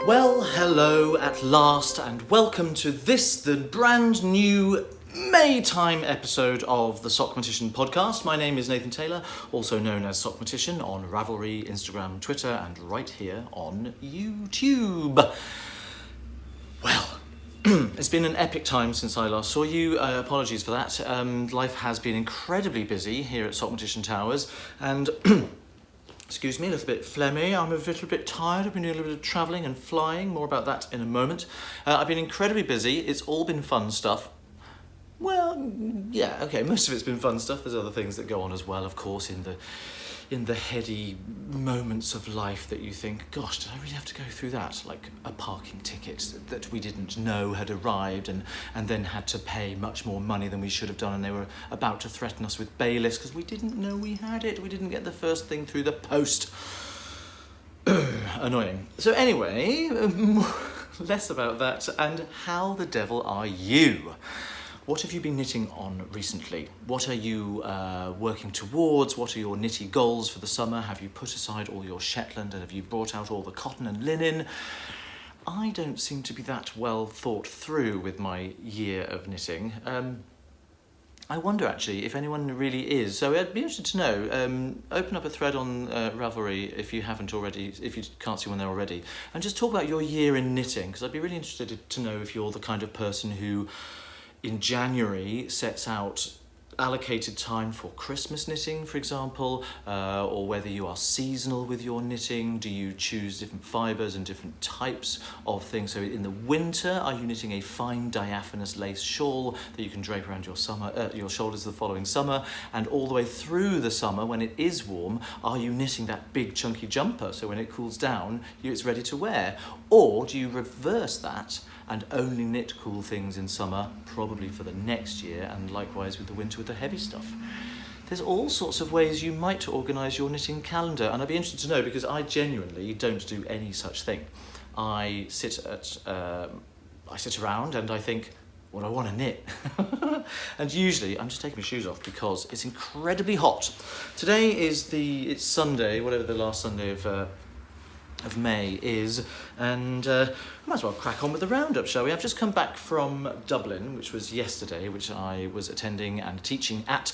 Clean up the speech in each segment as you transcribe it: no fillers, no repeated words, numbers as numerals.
Well, hello at last, and welcome to the brand new Maytime episode of the Sockmatician podcast. My name is Nathan Taylor, also known as Sockmatician on Ravelry, Instagram, Twitter, and right here on YouTube. Well, it's been an epic time since I last saw you. Apologies for that. Life has been incredibly busy here at Sockmatician Towers, and excuse me, a little bit phlegmy. I'm a little bit tired. I've been doing a little bit of travelling and flying. More about that in a moment. I've been incredibly busy. It's all been fun stuff. Well, yeah, okay, most of it's been fun stuff. There's other things that go on as well, of course, in the heady moments of life that you think, gosh, did I really have to go through that? Like a parking ticket that we didn't know had arrived and then had to pay much more money than we should have done, and they were about to threaten us with bailiffs because we didn't know we had it. We didn't get the first thing through the post. Annoying. So anyway, less about that, and how the devil are you? What have you been knitting on recently? What are you working towards? What are your knitty goals for the summer? Have you put aside all your Shetland and have you brought out all the cotton and linen? I don't seem to be that well thought through with my year of knitting. I wonder actually if anyone really is. So I'd be interested to know. Open up a thread on Ravelry if you haven't already, if you can't see one there already, and just talk about your year in knitting, because I'd be really interested to know if you're the kind of person who in January sets out allocated time for Christmas knitting, for example, or whether you are seasonal with your knitting. Do you choose different fibres and different types of things? So in the winter, are you knitting a fine diaphanous lace shawl that you can drape around your shoulders the following summer? And all the way through the summer, when it is warm, are you knitting that big chunky jumper so when it cools down, it's ready to wear? Or do you reverse that and only knit cool things in summer, probably for the next year, and likewise with the winter with the heavy stuff? There's all sorts of ways you might organise your knitting calendar, and I'd be interested to know, because I genuinely don't do any such thing. I sit around and I think, what do I want to knit? And usually I'm just taking my shoes off because it's incredibly hot. Today it's Sunday, whatever the last Sunday of May is, and might as well crack on with the roundup, shall we? I've just come back from Dublin, which was yesterday, which I was attending and teaching at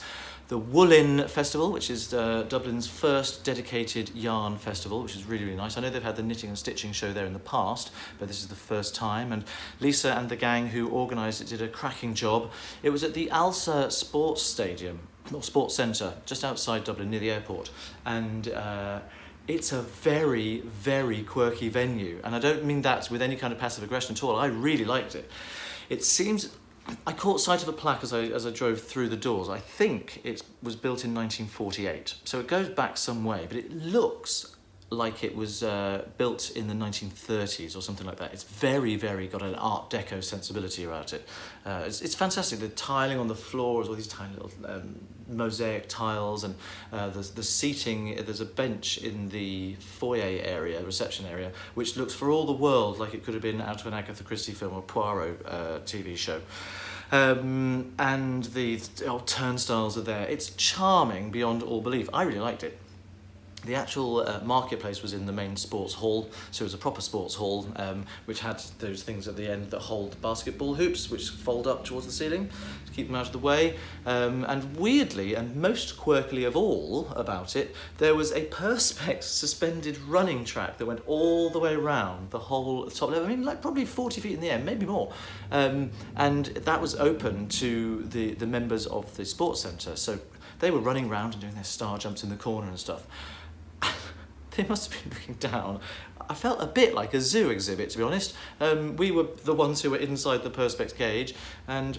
the Woolin Festival, which is Dublin's first dedicated yarn festival, which is really, really nice. I know they've had the knitting and stitching show there in the past, but this is the first time, and Lisa and the gang who organised it did a cracking job. It was at the Alsa Sports Stadium, or Sports Centre, just outside Dublin, near the airport, and it's a very, very quirky venue, and I don't mean that with any kind of passive aggression at all. I really liked it. It seems, I caught sight of a plaque as I drove through the doors. I think it was built in 1948, so it goes back some way, but it looks like it was built in the 1930s or something like that. It's very, very got an Art Deco sensibility about it. It's fantastic. The tiling on the floor is all these tiny little mosaic tiles, and the seating. There's a bench in the foyer area, reception area, which looks for all the world like it could have been out of an Agatha Christie film or Poirot TV show. And the turnstiles are there. It's charming beyond all belief. I really liked it. The actual marketplace was in the main sports hall, so it was a proper sports hall, which had those things at the end that hold basketball hoops, which fold up towards the ceiling to keep them out of the way. And weirdly, and most quirkily of all about it, there was a perspex suspended running track that went all the way around the whole top level. I mean, like probably 40 feet in the air, maybe more. And that was open to the members of the sports centre. So they were running around and doing their star jumps in the corner and stuff. They must have been looking down. I felt a bit like a zoo exhibit, to be honest. We were the ones who were inside the perspex cage, and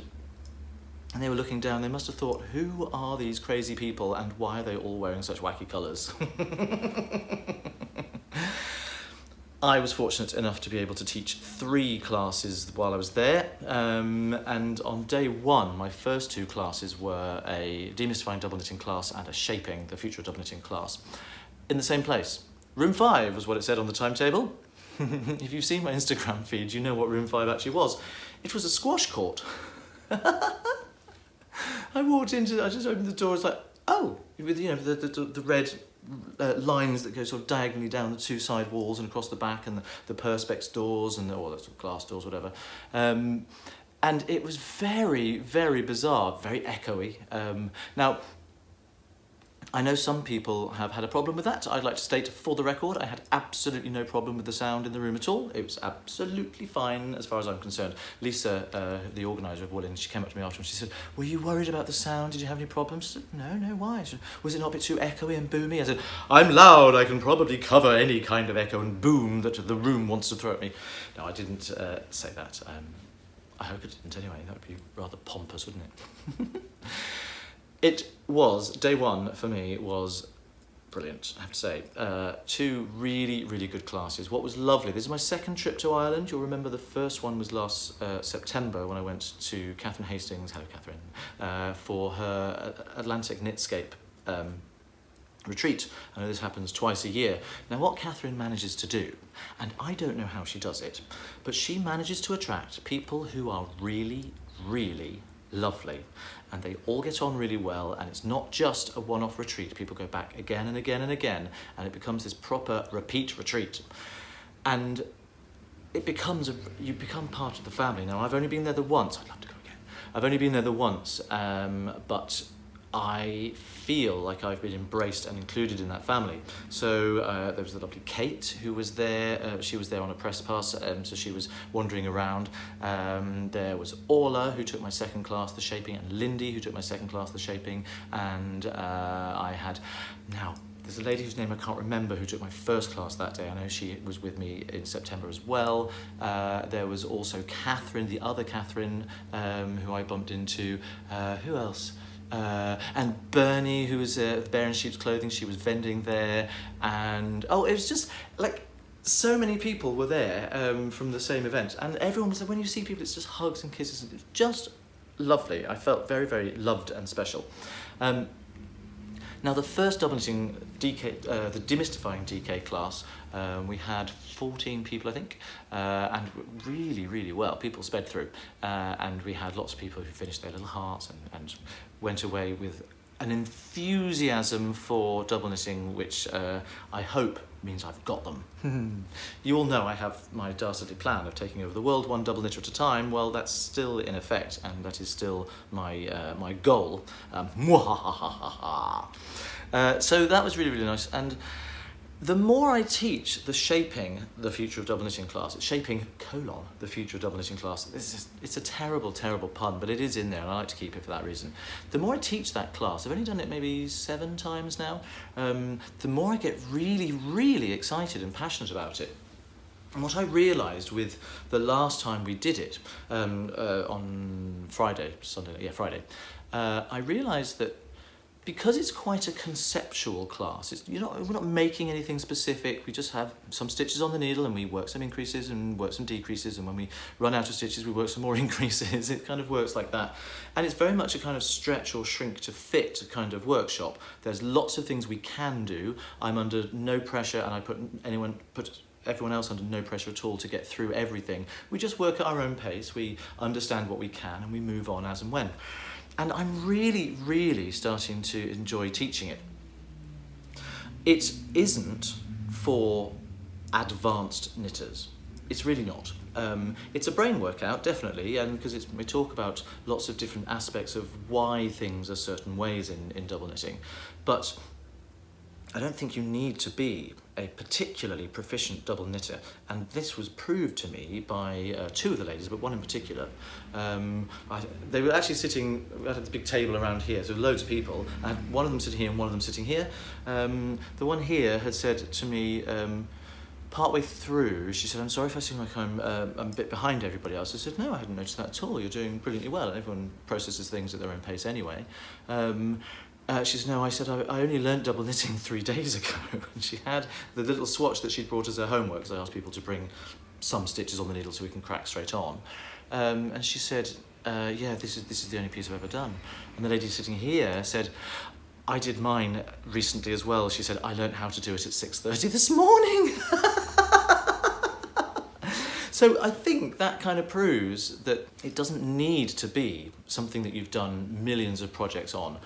they were looking down. They must have thought, who are these crazy people and why are they all wearing such wacky colours? I was fortunate enough to be able to teach 3 classes while I was there, and on day 1 my first 2 classes were a demystifying double knitting class and a shaping the future of double knitting class in the same place. Room 5 was what it said on the timetable. If you've seen my Instagram feed, you know what room 5 actually was. It was a squash court. I walked into, I just opened the door, it's like, oh, with the red lines that go sort of diagonally down the two side walls and across the back, and the perspex doors and all those glass doors, whatever. And it was very, very bizarre, very echoey. Now, I know some people have had a problem with that. I'd like to state for the record, I had absolutely no problem with the sound in the room at all. It was absolutely fine as far as I'm concerned. Lisa, the organiser of Woolin, she came up to me after and she said, "Were you worried about the sound? Did you have any problems?" I said, no, why? She said, "Was it not a bit too echoey and boomy?" I said, "I'm loud, I can probably cover any kind of echo and boom that the room wants to throw at me." No, I didn't say that. I hope it didn't anyway. That would be rather pompous, wouldn't it? It was, day one for me was brilliant, I have to say. Two really, really good classes. What was lovely, this is my second trip to Ireland. You'll remember the first one was last September when I went to Catherine Hastings, hello Catherine, for her Atlantic Knitscape retreat. I know this happens twice a year. Now what Catherine manages to do, and I don't know how she does it, but she manages to attract people who are really, really lovely, and they all get on really well, and it's not just a one-off retreat. People go back again and again and again, and it becomes this proper repeat retreat, and it becomes you become part of the family. Now I've only been there the once. I'd love to go again. I've only been there the once, but I feel like I've been embraced and included in that family. So there was the lovely Kate who was there. She was there on a press pass, so she was wandering around. There was Orla, who took my second class, the shaping, and Lindy, who took my second class, the shaping. And I had, now, there's a lady whose name I can't remember who took my first class that day. I know she was with me in September as well. There was also Catherine, the other Catherine, who I bumped into. Who else? And Bernie, who was Bear in Sheep's Clothing, she was vending there, and it was just like so many people were there from the same event, and everyone was, when you see people, it's just hugs and kisses, and it's just lovely. I felt very, very loved and special. Now the first double knitting DK, the demystifying DK class, we had 14 people I think, and really, really well. People sped through, and we had lots of people who finished their little hearts and went away with an enthusiasm for double knitting, which I hope means I've got them. You all know I have my dastardly plan of taking over the world one double knitter at a time. Well, that's still in effect, and that is still my my goal. So that was really, really nice. And the more I teach the shaping, the future of double knitting class, shaping, the future of double knitting class, it's a terrible, terrible pun, but it is in there and I like to keep it for that reason. The more I teach that class, I've only done it maybe 7 times now, the more I get really, really excited and passionate about it. And what I realised with the last time we did it, on Friday, I realised that because it's quite a conceptual class, we're not making anything specific, we just have some stitches on the needle and we work some increases and work some decreases, and when we run out of stitches we work some more increases. It kind of works like that. And it's very much a kind of stretch or shrink to fit kind of workshop. There's lots of things we can do. I'm under no pressure, and I put everyone else under no pressure at all to get through everything. We just work at our own pace, we understand what we can, and we move on as and when. And I'm really, really starting to enjoy teaching it. It isn't for advanced knitters. It's really not. It's a brain workout, definitely, and because we talk about lots of different aspects of why things are certain ways in double knitting. But I don't think you need to be a particularly proficient double knitter, and this was proved to me by 2 of the ladies, but one in particular. They were actually sitting at a big table around here, so loads of people, and one of them sitting here and one of them sitting here. The one here had said to me, partway through, she said, "I'm sorry if I seem like I'm a bit behind everybody else." I said, "No, I hadn't noticed that at all. You're doing brilliantly well." And everyone processes things at their own pace anyway. She said, "No," I said, I only learnt double knitting 3 days ago. And she had the little swatch that she'd brought as her homework, because I asked people to bring some stitches on the needle so we can crack straight on. And she said, "Yeah, this is the only piece I've ever done." And the lady sitting here said, "I did mine recently as well." She said, "I learnt how to do it at 6:30 this morning." So I think that kind of proves that it doesn't need to be something that you've done millions of projects on.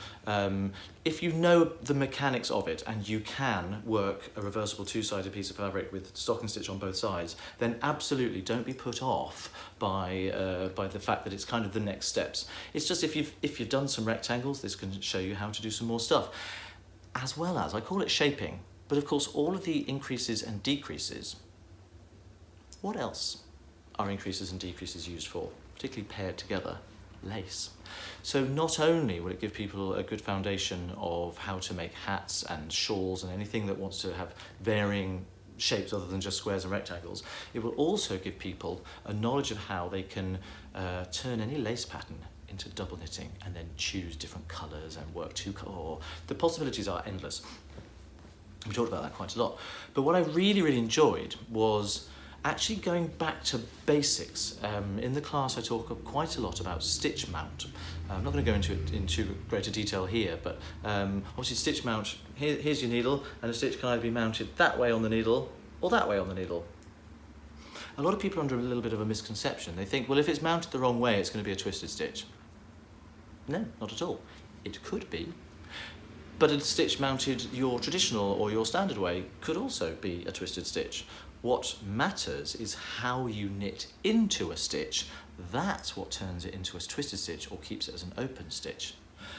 If you know the mechanics of it and you can work a reversible two-sided piece of fabric with stocking stitch on both sides, then absolutely don't be put off by the fact that it's kind of the next steps. It's just if you've done some rectangles, this can show you how to do some more stuff. As well as, I call it shaping, but of course all of the increases and decreases, what else are increases and decreases used for, particularly paired together? Lace. So not only will it give people a good foundation of how to make hats and shawls and anything that wants to have varying shapes other than just squares and rectangles, it will also give people a knowledge of how they can turn any lace pattern into double knitting and then choose different colours and work the possibilities are endless. We talked about that quite a lot. But what I really enjoyed was actually going back to basics. In the class I talk quite a lot about stitch mount. I'm not going to go into it in too greater detail here, but obviously stitch mount, here's your needle, and a stitch can either be mounted that way on the needle or that way on the needle. A lot of people are under a little bit of a misconception. They think, well, if it's mounted the wrong way, it's going to be a twisted stitch. No, not at all. It could be. But a stitch mounted your traditional or your standard way could also be a twisted stitch. What matters is how you knit into a stitch. That's what turns it into a twisted stitch or keeps it as an open stitch.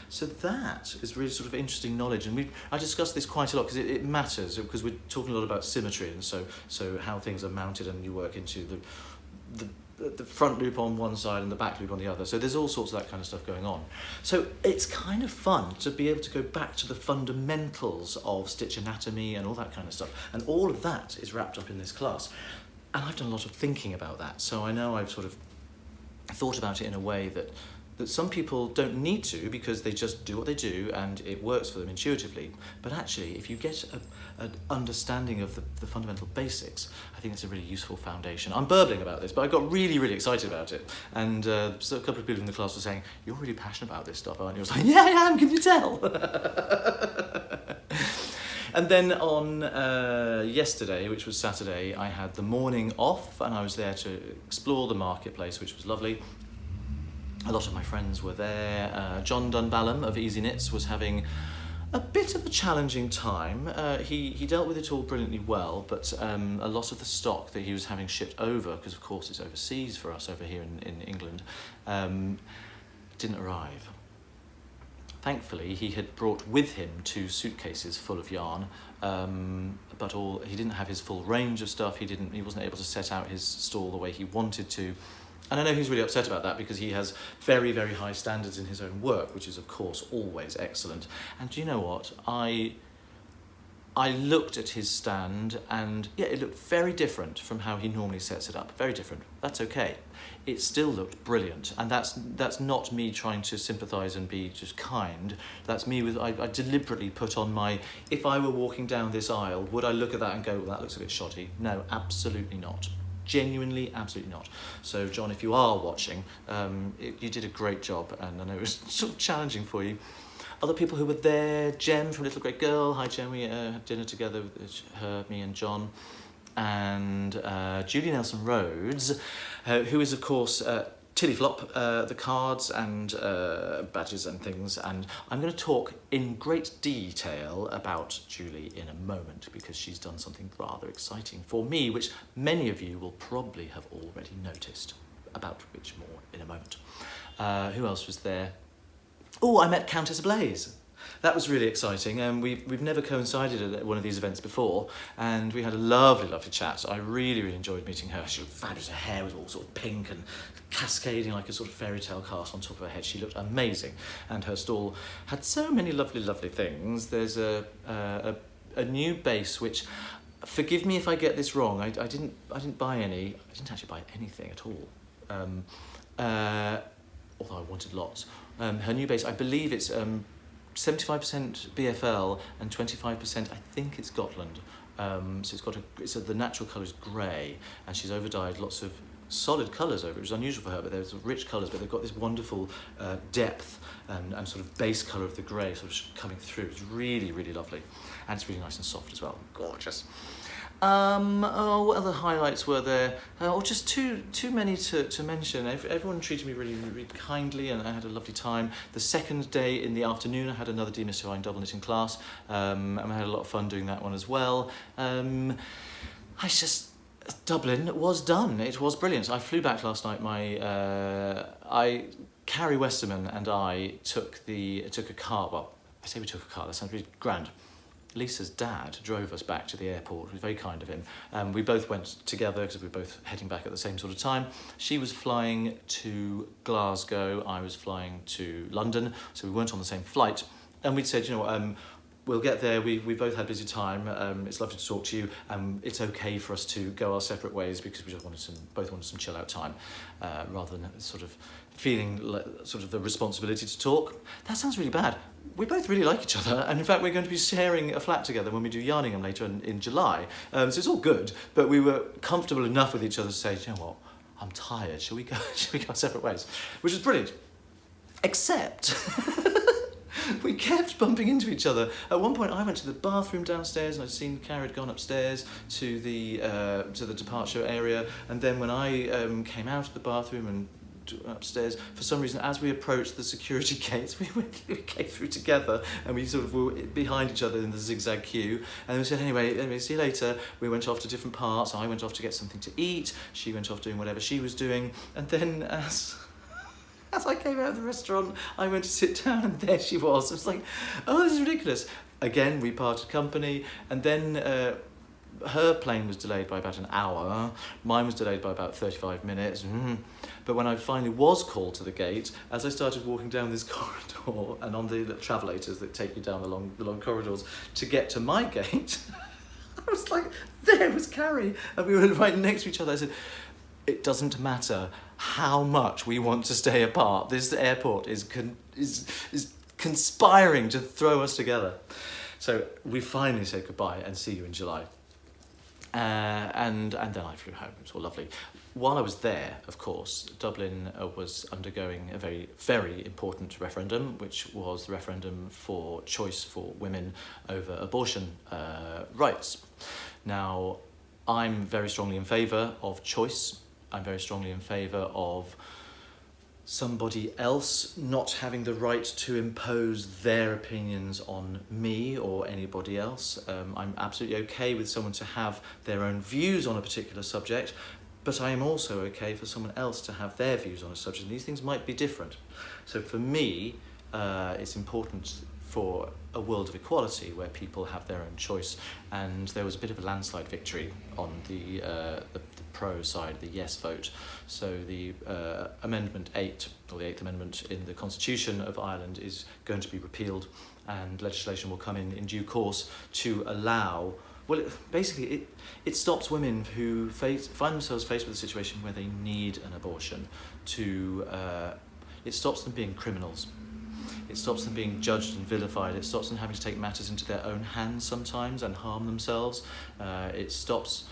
So that is really sort of interesting knowledge, and I discussed this quite a lot because it matters, because we're talking a lot about symmetry, and so how things are mounted, and you work into the front loop on one side and the back loop on the other. So there's all sorts of that kind of stuff going on. So it's kind of fun to be able to go back to the fundamentals of stitch anatomy and all that kind of stuff. And all of that is wrapped up in this class. And I've done a lot of thinking about that. So I know I've sort of thought about it in a way that some people don't need to, because they just do what they do and it works for them intuitively. But actually, if you get an understanding of the fundamental basics, I think it's a really useful foundation. I'm burbling about this, but I got really excited about it. And so a couple of people in the class were saying, "You're really passionate about this stuff, aren't you?" I was like, "Yeah, I am, can you tell?" And then on yesterday, which was Saturday, I had the morning off and I was there to explore the marketplace, which was lovely. A lot of my friends were there. John Dunballum of Easy Knits was having a bit of a challenging time. He dealt with it all brilliantly well, but a lot of the stock that he was having shipped over, because of course it's overseas for us over here in England, didn't arrive. Thankfully, he had brought with him 2 suitcases full of yarn, but he didn't have his full range of stuff. He wasn't able to set out his stall the way he wanted to. And I know he's really upset about that, because he has very high standards in his own work, which is of course always excellent. And do you know what? I looked at his stand and yeah, it looked very different from how he normally sets it up. Very different. That's okay. It still looked brilliant. And that's not me trying to sympathise and be just kind. That's me I deliberately put on my, if I were walking down this aisle, would I look at that and go, well, that looks a bit shoddy? No, absolutely not. Genuinely, absolutely not. So John, if you are watching, you did a great job, and I know it was sort of challenging for you. Other people who were there, Jem from Little Great Girl. Hi Jem, we had dinner together with her, me and John. And Julie Nelson Rhodes, who is of course Tilly Flop, the cards and badges and things, and I'm going to talk in great detail about Julie in a moment, because she's done something rather exciting for me, which many of you will probably have already noticed, about which more in a moment. Who else was there? Oh, I met Countess Blaze. That was really exciting, and we've never coincided at one of these events before, and we had a lovely chat. I really enjoyed meeting her. She looked fabulous. Her hair was all sort of pink and cascading like a sort of fairy tale cast on top of her head. She looked amazing, and her stall had so many lovely things. There's a new base, which, forgive me if I get this wrong, I didn't buy any. I didn't actually buy anything at all, although I wanted lots. Her new base, I believe it's 75% BFL and 25%, I think it's Gotland. So the natural colour is grey, and she's overdyed lots of solid colours over it, which is unusual for her, but they're sort of rich colours, but they've got this wonderful depth and sort of base colour of the grey sort of coming through. It's really lovely, and it's really nice and soft as well. Gorgeous. Oh, what other highlights were there? Or just too many to mention. Everyone treated me really, really kindly, and I had a lovely time. The second day in the afternoon, I had another demystifying double knitting class, and I had a lot of fun doing that one as well. Dublin was done. It was brilliant. I flew back last night. Carrie Westerman and I took a car. Well, I say we took a car. That sounds really grand. Lisa's dad drove us back to the airport. It was very kind of him. We both went together because we were both heading back at the same sort of time. She was flying to Glasgow. I was flying to London. So we weren't on the same flight. And we'd said, we'll get there. We both had busy time. It's lovely to talk to you. It's okay for us to go our separate ways because we just both wanted some chill out time, rather than sort of feeling like sort of the responsibility to talk. That sounds really bad. We both really like each other, and in fact we're going to be sharing a flat together when we do Yarningham later in July. So it's all good, but we were comfortable enough with each other to say, you know what, I'm tired. Shall we go our separate ways? Which was brilliant. Except we kept bumping into each other. At one point I went to the bathroom downstairs and I'd seen Carrie had gone upstairs to the departure area, and then when I came out of the bathroom and upstairs, for some reason, as we approached the security gates, we came through together, and we sort of were behind each other in the zigzag queue, and we said, anyway, see you later. We went off to different parts. I went off to get something to eat, she went off doing whatever she was doing, and then as I came out of the restaurant, I went to sit down, and there she was. It was like, oh, this is ridiculous. Again, we parted company, and then her plane was delayed by about an hour, mine was delayed by about 35 minutes. But when I finally was called to the gate, as I started walking down this corridor and on the travelators that take you down the long corridors to get to my gate, I was like, there was Carrie, and we were right next to each other. I said, it doesn't matter how much we want to stay apart. This airport is conspiring to throw us together. So we finally said goodbye and see you in July. And then I flew home. It was all lovely. While I was there, of course, Dublin was undergoing a very, very important referendum, which was the referendum for choice for women over abortion rights. Now, I'm very strongly in favour of choice. I'm very strongly in favour of somebody else not having the right to impose their opinions on me or anybody else. I'm absolutely okay with someone to have their own views on a particular subject, but I am also okay for someone else to have their views on a subject. These things might be different. So for me, it's important for a world of equality where people have their own choice, and there was a bit of a landslide victory on the pro side, the yes vote. So the Amendment 8, or the 8th Amendment in the Constitution of Ireland, is going to be repealed, and legislation will come in due course to allow, well, it stops women who find themselves faced with a situation where they need an abortion it stops them being criminals. It stops them being judged and vilified. It stops them having to take matters into their own hands sometimes and harm themselves. It stops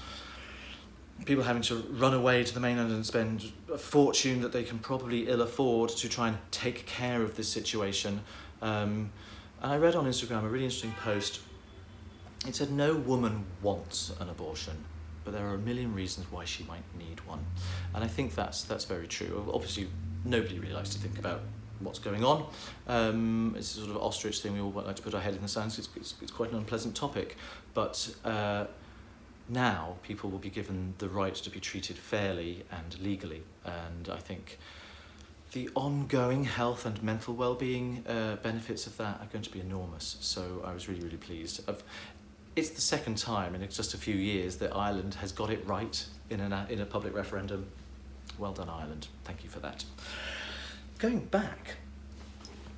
people having to run away to the mainland and spend a fortune that they can probably ill afford to try and take care of this situation. And I read on Instagram a really interesting post. It said, no woman wants an abortion, but there are a million reasons why she might need one. And I think that's very true. Obviously, nobody really likes to think about what's going on. It's a sort of ostrich thing. We all like to put our head in the sand. It's quite an unpleasant topic, but now people will be given the right to be treated fairly and legally, and I think the ongoing health and mental well-being benefits of that are going to be enormous. So I was really, really pleased. It's the second time in just a few years that Ireland has got it right in a public referendum. Well done, Ireland. Thank you for that. Going back,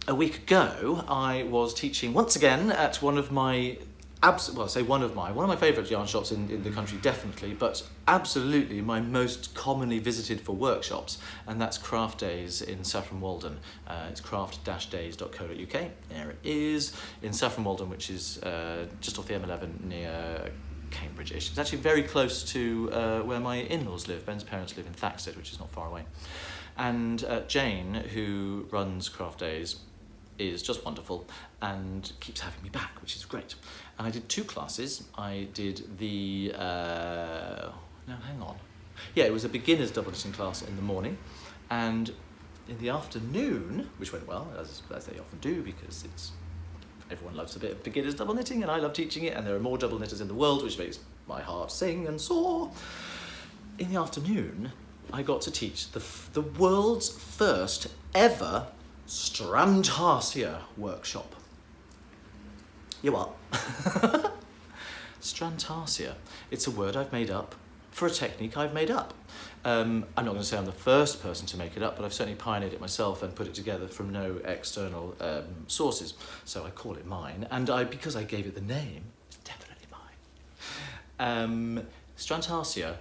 a week ago, I was teaching once again at one of my one of my favourite yarn shops in the country, definitely, but absolutely my most commonly visited for workshops, and that's Craft Days in Saffron Walden. It's craft-days.co.uk. There it is, in Saffron Walden, which is just off the M11 near Cambridge-ish. It's actually very close to where my in-laws live. Ben's parents live in Thaxted, which is not far away. And Jane, who runs Craft Days, is just wonderful and keeps having me back, which is great. And I did 2 classes. I did the, no, hang on. Yeah, it was a beginner's double knitting class in the morning, and in the afternoon, which went well, as they often do, because everyone loves a bit of beginner's double knitting, and I love teaching it, and there are more double knitters in the world, which makes my heart sing and soar. In the afternoon, I got to teach the world's first ever Strandtarsia workshop. You what? Strandtarsia. It's a word I've made up for a technique I've made up. I'm not going to say I'm the first person to make it up, but I've certainly pioneered it myself and put it together from no external sources. So I call it mine, and because I gave it the name, it's definitely mine. Strandtarsia,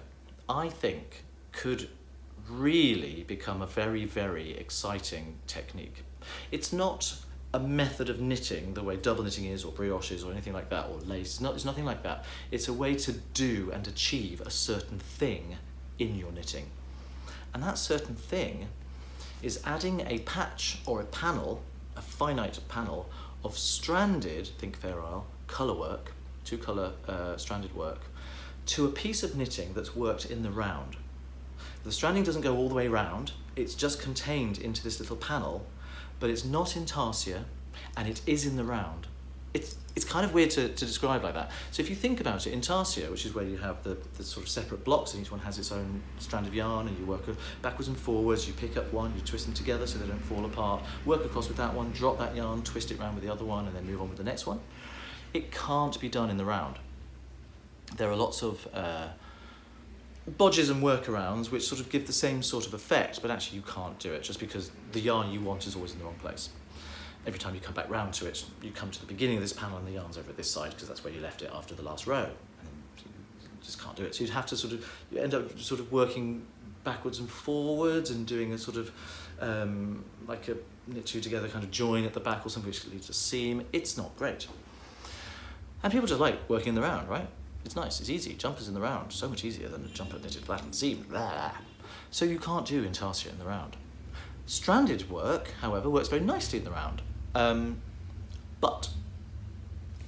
I think, could really become a very, very exciting technique. It's not a method of knitting the way double knitting is, or brioche is, or anything like that, or lace. It's nothing like that. It's a way to do and achieve a certain thing in your knitting. And that certain thing is adding a patch or a panel, a finite panel, of stranded, think Fair Isle, colour work, 2-colour stranded work, to a piece of knitting that's worked in the round. The stranding doesn't go all the way round, it's just contained into this little panel, but it's not in tarsia, and it is in the round. It's kind of weird to describe like that. So if you think about it, in tarsia, which is where you have the sort of separate blocks, and each one has its own strand of yarn, and you work backwards and forwards, you pick up one, you twist them together so they don't fall apart, work across with that one, drop that yarn, twist it around with the other one, and then move on with the next one. It can't be done in the round. There are lots of bodges and workarounds which sort of give the same sort of effect, but actually you can't do it just because the yarn you want is always in the wrong place. Every time you come back round to it, you come to the beginning of this panel and the yarn's over at this side because that's where you left it after the last row. And you just can't do it. So you'd have to you end up sort of working backwards and forwards and doing a sort of like a knit 2 together kind of join at the back or something which leaves a seam. It's not great. And people just like working in the round, right? It's nice, it's easy. Jumpers in the round, so much easier than a jumper knitted flat and seam. Blah. So you can't do intarsia in the round. Stranded work, however, works very nicely in the round. But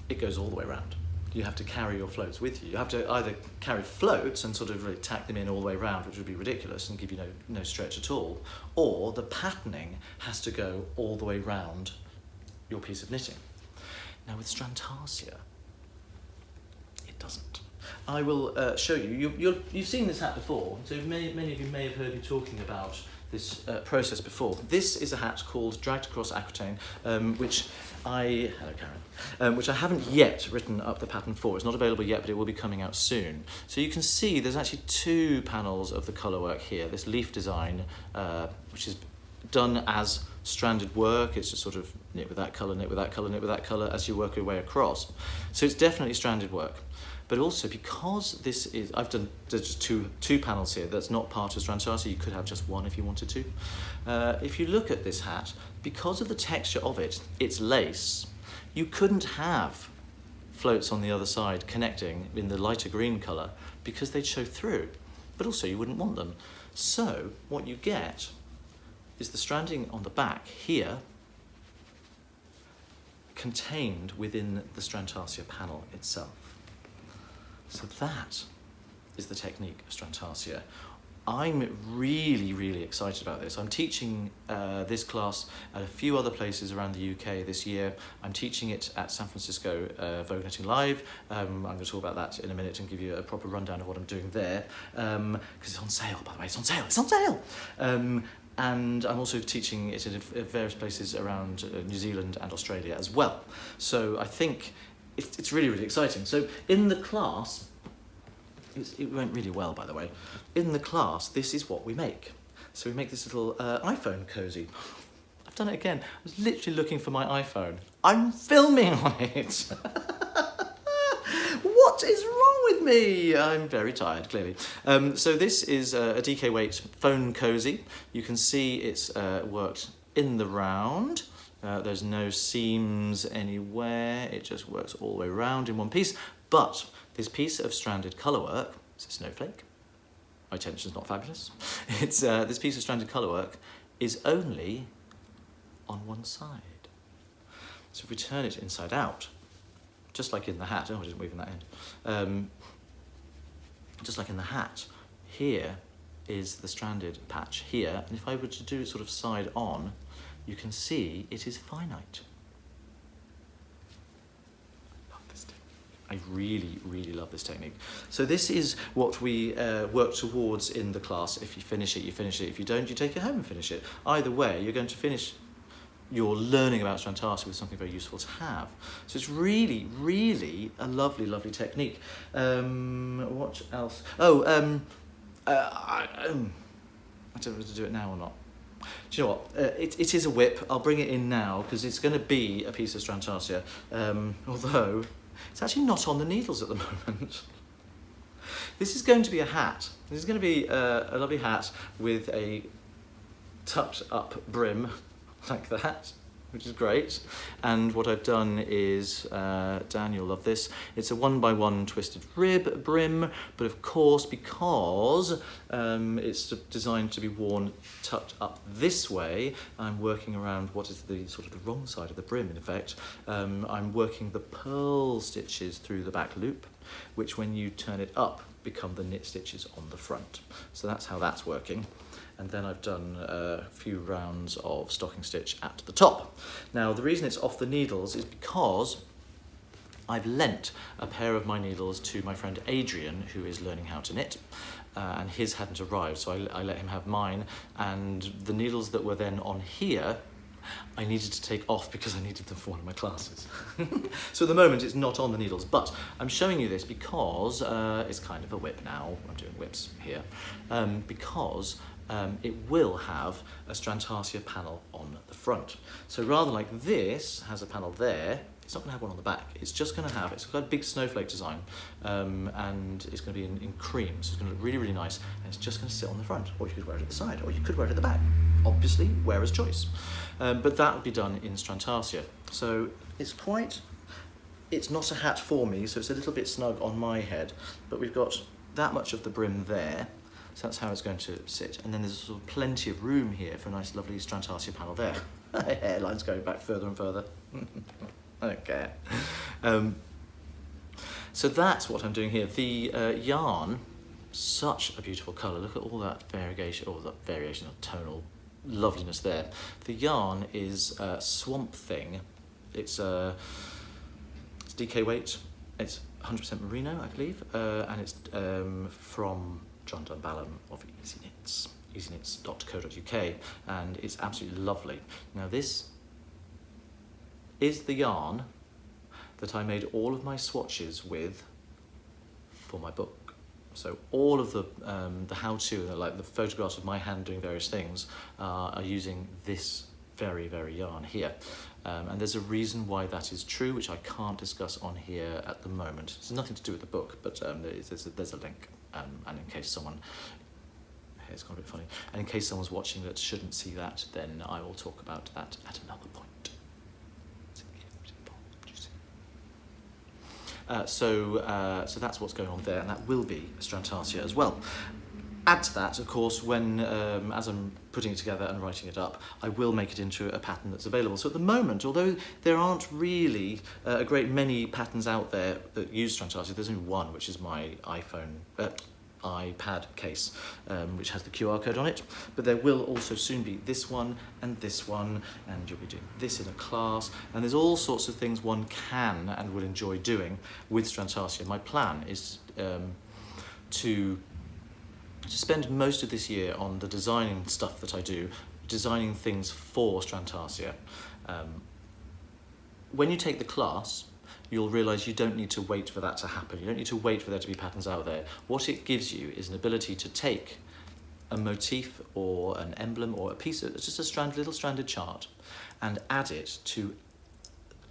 it goes all the way around. You have to carry your floats with you. You have to either carry floats and sort of really tack them in all the way around, which would be ridiculous and give you no stretch at all, or the patterning has to go all the way round your piece of knitting. Now with Strandtarsia, it doesn't. I will show you. You've seen this hat before, so many of you may have heard me talking about this process before. This is a hat called Dragged Across Aquitaine, which I haven't yet written up the pattern for. It's not available yet, but it will be coming out soon. So you can see there's actually 2 panels of the colour work here. This leaf design, which is done as stranded work. It's just sort of knit with that colour, knit with that colour, knit with that colour as you work your way across. So it's definitely stranded work. But also because this is, there's just two panels here, that's not part of Strandtarsia, so you could have just one if you wanted to. If you look at this hat, because of the texture of it, it's lace, you couldn't have floats on the other side connecting in the lighter green colour because they'd show through, but also you wouldn't want them. So what you get is the stranding on the back here contained within the Strandtarsia panel itself. So that is the technique of Strandtarsia. I'm really, really excited about this. I'm teaching this class at a few other places around the UK this year. I'm teaching it at San Francisco Vogue Knitting Live. I'm going to talk about that in a minute and give you a proper rundown of what I'm doing there. Because it's on sale, by the way, it's on sale, it's on sale! And I'm also teaching it at various places around New Zealand and Australia as well. So I think it's really, really exciting. So in the class, it went really well, by the way. In the class, this is what we make. So we make this little iPhone cozy. I've done it again. I was literally looking for my iPhone. I'm filming on it. What is wrong with me? I'm very tired, clearly. So this is a DK weight phone cozy. You can see it's worked in the round. There's no seams anywhere. It just works all the way around in one piece. But this piece of stranded colour work, it's a snowflake. My tension's not fabulous. It's this piece of stranded colour work is only on one side. So if we turn it inside out, just like in the hat, oh, I didn't weave in that end. Just like in the hat, here is the stranded patch here, and if I were to do it sort of side on, you can see it is finite. Love this technique. I really, really love this technique. So this is what we work towards in the class. If you finish it, you finish it. If you don't, you take it home and finish it. Either way, you're going to finish your learning about strand tarsia with something very useful to have. So it's really, really a lovely, lovely technique. What else? Oh, I don't know whether to do it now or not. Do you know what? It is a whip. I'll bring it in now because it's going to be a piece of strand tarsia, although it's actually not on the needles at the moment. This is going to be a hat. This is going to be a lovely hat with a tucked up brim like that, which is great. And what I've done is, Dan, you'll love this, it's a 1x1 twisted rib brim, but of course, because it's designed to be worn tucked up this way, I'm working around what is the sort of the wrong side of the brim, in effect. I'm working the purl stitches through the back loop, which when you turn it up, become the knit stitches on the front. So that's how that's working. And then I've done a few rounds of stocking stitch at the top. Now, the reason it's off the needles is because I've lent a pair of my needles to my friend Adrian, who is learning how to knit, and his hadn't arrived, so I let him have mine, and the needles that were then on here, I needed to take off because I needed them for one of my classes. So at the moment it's not on the needles, but I'm showing you this because it's kind of a whip now. I'm doing whips here. Because it will have a strand tarsia panel on the front. So rather like this has a panel there, it's not going to have one on the back. It's just going to have, it's got a big snowflake design, and it's going to be in cream, so it's going to look really, really nice, and it's just going to sit on the front, or you could wear it at the side, or you could wear it at the back. Obviously, wearer's choice. But that would be done in strand tarsia. So it's not a hat for me, so it's a little bit snug on my head, but we've got that much of the brim there, so that's how it's going to sit. And then there's sort of plenty of room here for a nice, lovely strand tarsia panel there. Hairline's going back further and further. I don't care. So that's what I'm doing here. The yarn, such a beautiful colour. Look at all that variegation, all that variation of tonal loveliness there. The yarn is Swamp Thing. It's DK weight. It's 100% merino, I believe, and it's from John Dunballum of Easy Knits, easyknits.co.uk, and it's absolutely lovely. Now this is the yarn that I made all of my swatches with for my book. So all of the how-to, like the photographs of my hand doing various things, are using this very, very yarn here. And there's a reason why that is true, which I can't discuss on here at the moment. It's nothing to do with the book, but there's a link. And in case someone, it's gone a bit funny, and in case someone's watching that shouldn't see that, then I will talk about that at another point. So that's what's going on there, and that will be a strand tarsia as well. Add to that, of course, when as I'm putting it together and writing it up, I will make it into a pattern that's available. So at the moment, although there aren't really a great many patterns out there that use strand tarsia, there's only one, which is my iPad case, which has the QR code on it. But there will also soon be this one, and you'll be doing this in a class, and there's all sorts of things one can and will enjoy doing with strand tarsia. My plan is to spend most of this year on the designing stuff that I do, designing things for strand tarsia. When you take the class, you'll realise you don't need to wait for that to happen. You don't need to wait for there to be patterns out there. What it gives you is an ability to take a motif or an emblem or a piece of, it's just a little stranded chart, and add it to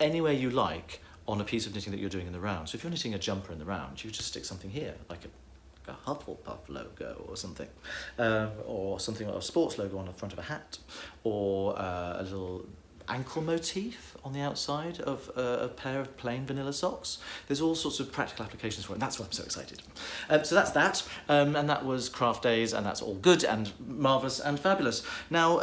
anywhere you like on a piece of knitting that you're doing in the round. So if you're knitting a jumper in the round, you just stick something here, like a Hufflepuff logo or something, like a sports logo on the front of a hat, or a little ankle motif on the outside of a pair of plain vanilla socks. There's all sorts of practical applications for it, and that's why I'm so excited. So that's that, and that was Craft Days, and that's all good and marvellous and fabulous. Now,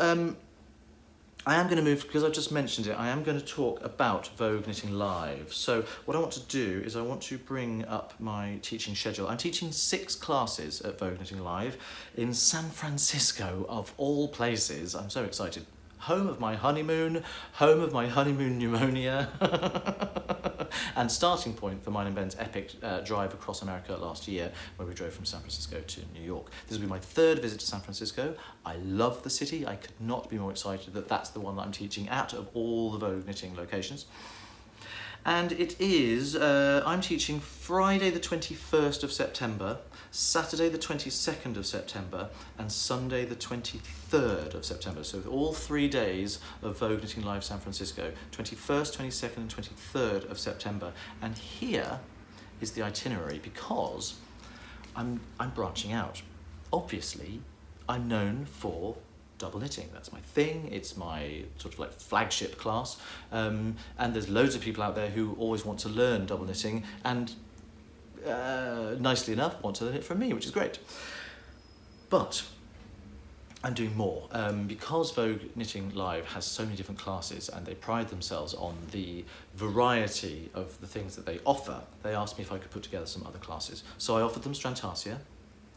I am going to move, because I've just mentioned it, I am going to talk about Vogue Knitting Live. So what I want to do is I want to bring up my teaching schedule. I'm teaching 6 classes at Vogue Knitting Live in San Francisco, of all places. I'm so excited. Home of my honeymoon pneumonia, and starting point for mine and Ben's epic drive across America last year, where we drove from San Francisco to New York. This will be my 3rd visit to San Francisco. I love the city. I could not be more excited that that's the one that I'm teaching at of all the Vogue Knitting locations. And it is, I'm teaching Friday the 21st of September, Saturday the 22nd of September, and Sunday the 23rd of September. So all 3 days of Vogue Knitting Live San Francisco, 21st, 22nd and 23rd of September. And here is the itinerary, because I'm branching out. Obviously, I'm known for double knitting. That's my thing. It's my sort of like flagship class. And there's loads of people out there who always want to learn double knitting, and nicely enough want to learn it from me, which is great. But I'm doing more, because Vogue Knitting Live has so many different classes and they pride themselves on the variety of the things that they offer. They asked me if I could put together some other classes. So I offered them Strantasia.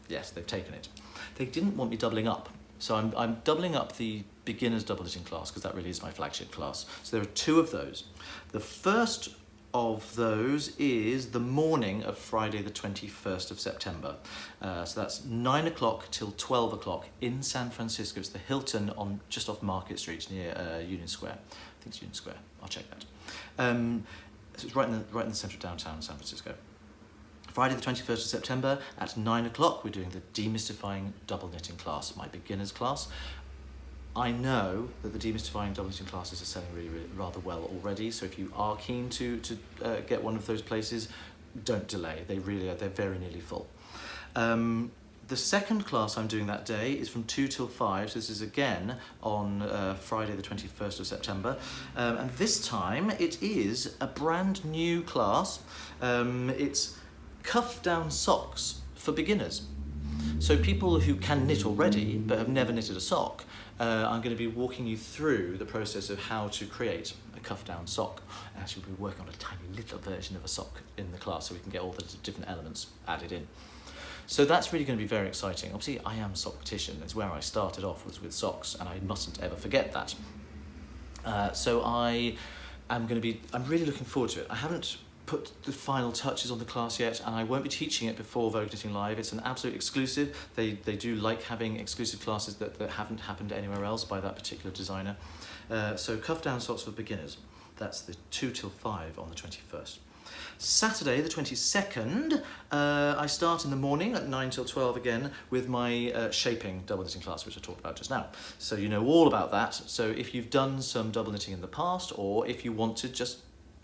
Yes, they've taken it. They didn't want me doubling up. So I'm doubling up the beginner's double knitting class, because that really is my flagship class. So there are 2 of those. The first of those is the morning of Friday the 21st of September. So that's 9 o'clock till 12 o'clock in San Francisco. It's the Hilton on just off Market Street near Union Square. I think it's Union Square. I'll check that. So it's right in the centre of downtown San Francisco. Friday the 21st of September at 9 o'clock, we're doing the Demystifying Double Knitting class, my beginner's class. I know that the Demystifying Double Knitting classes are selling really rather well already, so if you are keen to get one of those places, don't delay. They really are, they're very nearly full. The second class I'm doing that day is from 2 till 5, so this is again on Friday the 21st of September, and this time it is a brand new class. It's cuff down socks for beginners. So people who can knit already but have never knitted a sock, I'm going to be walking you through the process of how to create a cuff down sock. Actually, we'll be working on a tiny little version of a sock in the class so we can get all the different elements added in. So that's really going to be very exciting. Obviously, I am Sockmatician. It's where I started off, was with socks, and I mustn't ever forget that. So I'm really looking forward to it. I haven't put the final touches on the class yet, and I won't be teaching it before Vogue Knitting Live. It's an absolute exclusive. They do like having exclusive classes that haven't happened anywhere else by that particular designer. So cuff down socks for beginners. That's the 2 till 5 on the 21st. Saturday the 22nd, I start in the morning at 9 till 12 again with my shaping double knitting class, which I talked about just now. So you know all about that. So if you've done some double knitting in the past, or if you want to just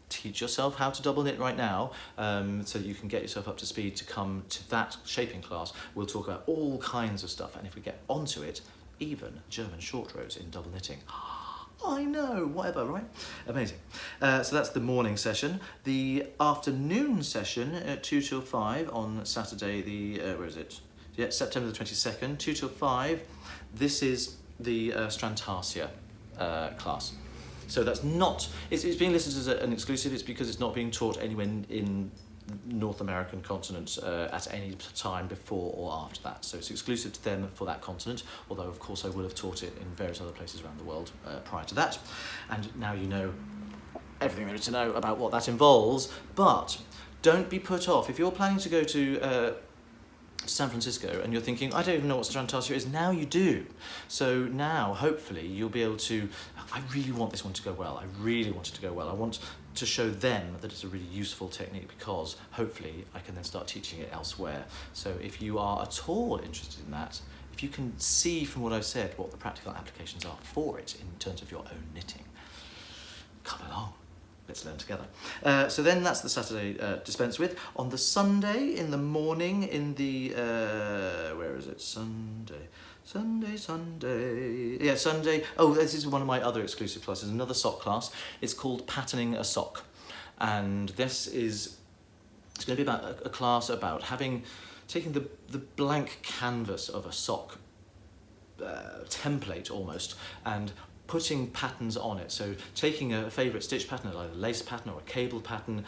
teach yourself how to double knit right now, so you can get yourself up to speed to come to that shaping class, we'll talk about all kinds of stuff, and if we get onto it, even German short rows in double knitting. I know, whatever, right? Amazing. So that's the morning session. The afternoon session at 2 till 5 on Saturday, where is it? Yeah, September the 22nd, 2 till 5. This is the Strantasia class. So that's not, it's being listed as an exclusive. It's because it's not being taught anywhere in North American continent at any time before or after that. So it's exclusive to them for that continent, although of course I will have taught it in various other places around the world prior to that. And now you know everything there is to know about what that involves, but don't be put off. If you're planning to go to San Francisco and you're thinking, I don't even know what Strantasia is, now you do. So now, hopefully, you'll be able to, I really want this one to go well. I really want it to go well. I want to show them that it's a really useful technique, because hopefully I can then start teaching it elsewhere. So if you are at all interested in that, if you can see from what I've said what the practical applications are for it in terms of your own knitting, come along. Let's learn together. So then that's the Saturday dispensed with. On the Sunday in the morning in the, where is it? Sunday. Yeah, Sunday. Oh, this is one of my other exclusive classes, another sock class. It's called Patterning a Sock. And this is, it's going to be about a class about taking the blank canvas of a sock template almost, and putting patterns on it. So taking a favourite stitch pattern, either a lace pattern or a cable pattern,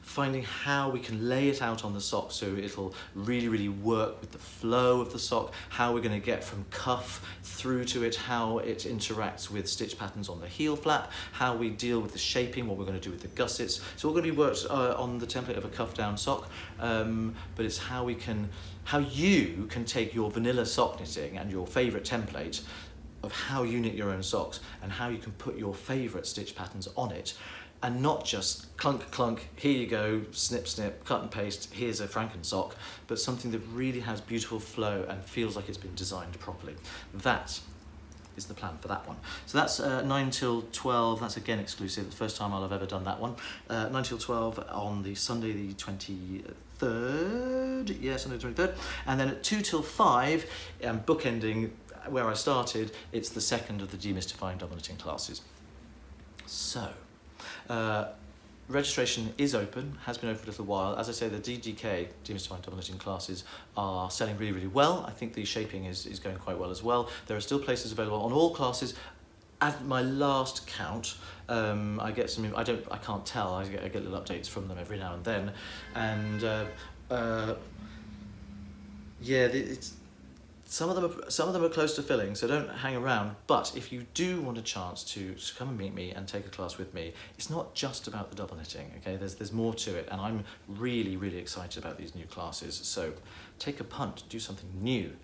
finding how we can lay it out on the sock so it'll really, really work with the flow of the sock, how we're going to get from cuff through to it, how it interacts with stitch patterns on the heel flap, how we deal with the shaping, what we're going to do with the gussets. So all going to be worked on the template of a cuff down sock, but it's how you can take your vanilla sock knitting and your favourite template of how you knit your own socks and how you can put your favourite stitch patterns on it, and not just clunk, clunk, here you go, snip, snip, cut and paste, here's a Franken sock, but something that really has beautiful flow and feels like it's been designed properly. That is the plan for that one. So that's 9 till 12, that's again exclusive, the first time I'll have ever done that one. 9 till 12 on the Sunday the 23rd, yeah, Sunday the 23rd, and then at 2 till 5, bookending where I started, it's the second of the demystifying double knitting classes. So, registration is open, has been open for a little while. As I say, the DDK, demystifying double knitting classes, are selling really, really well. I think the shaping is going quite well as well. There are still places available on all classes. At my last count, I get some, I can't tell, I get little updates from them every now and then. And yeah, some of them are close to filling, so don't hang around. But if you do want a chance to come and meet me and take a class with me, it's not just about the double knitting, okay? There's more to it, and I'm really, really excited about these new classes. So take a punt, do something new.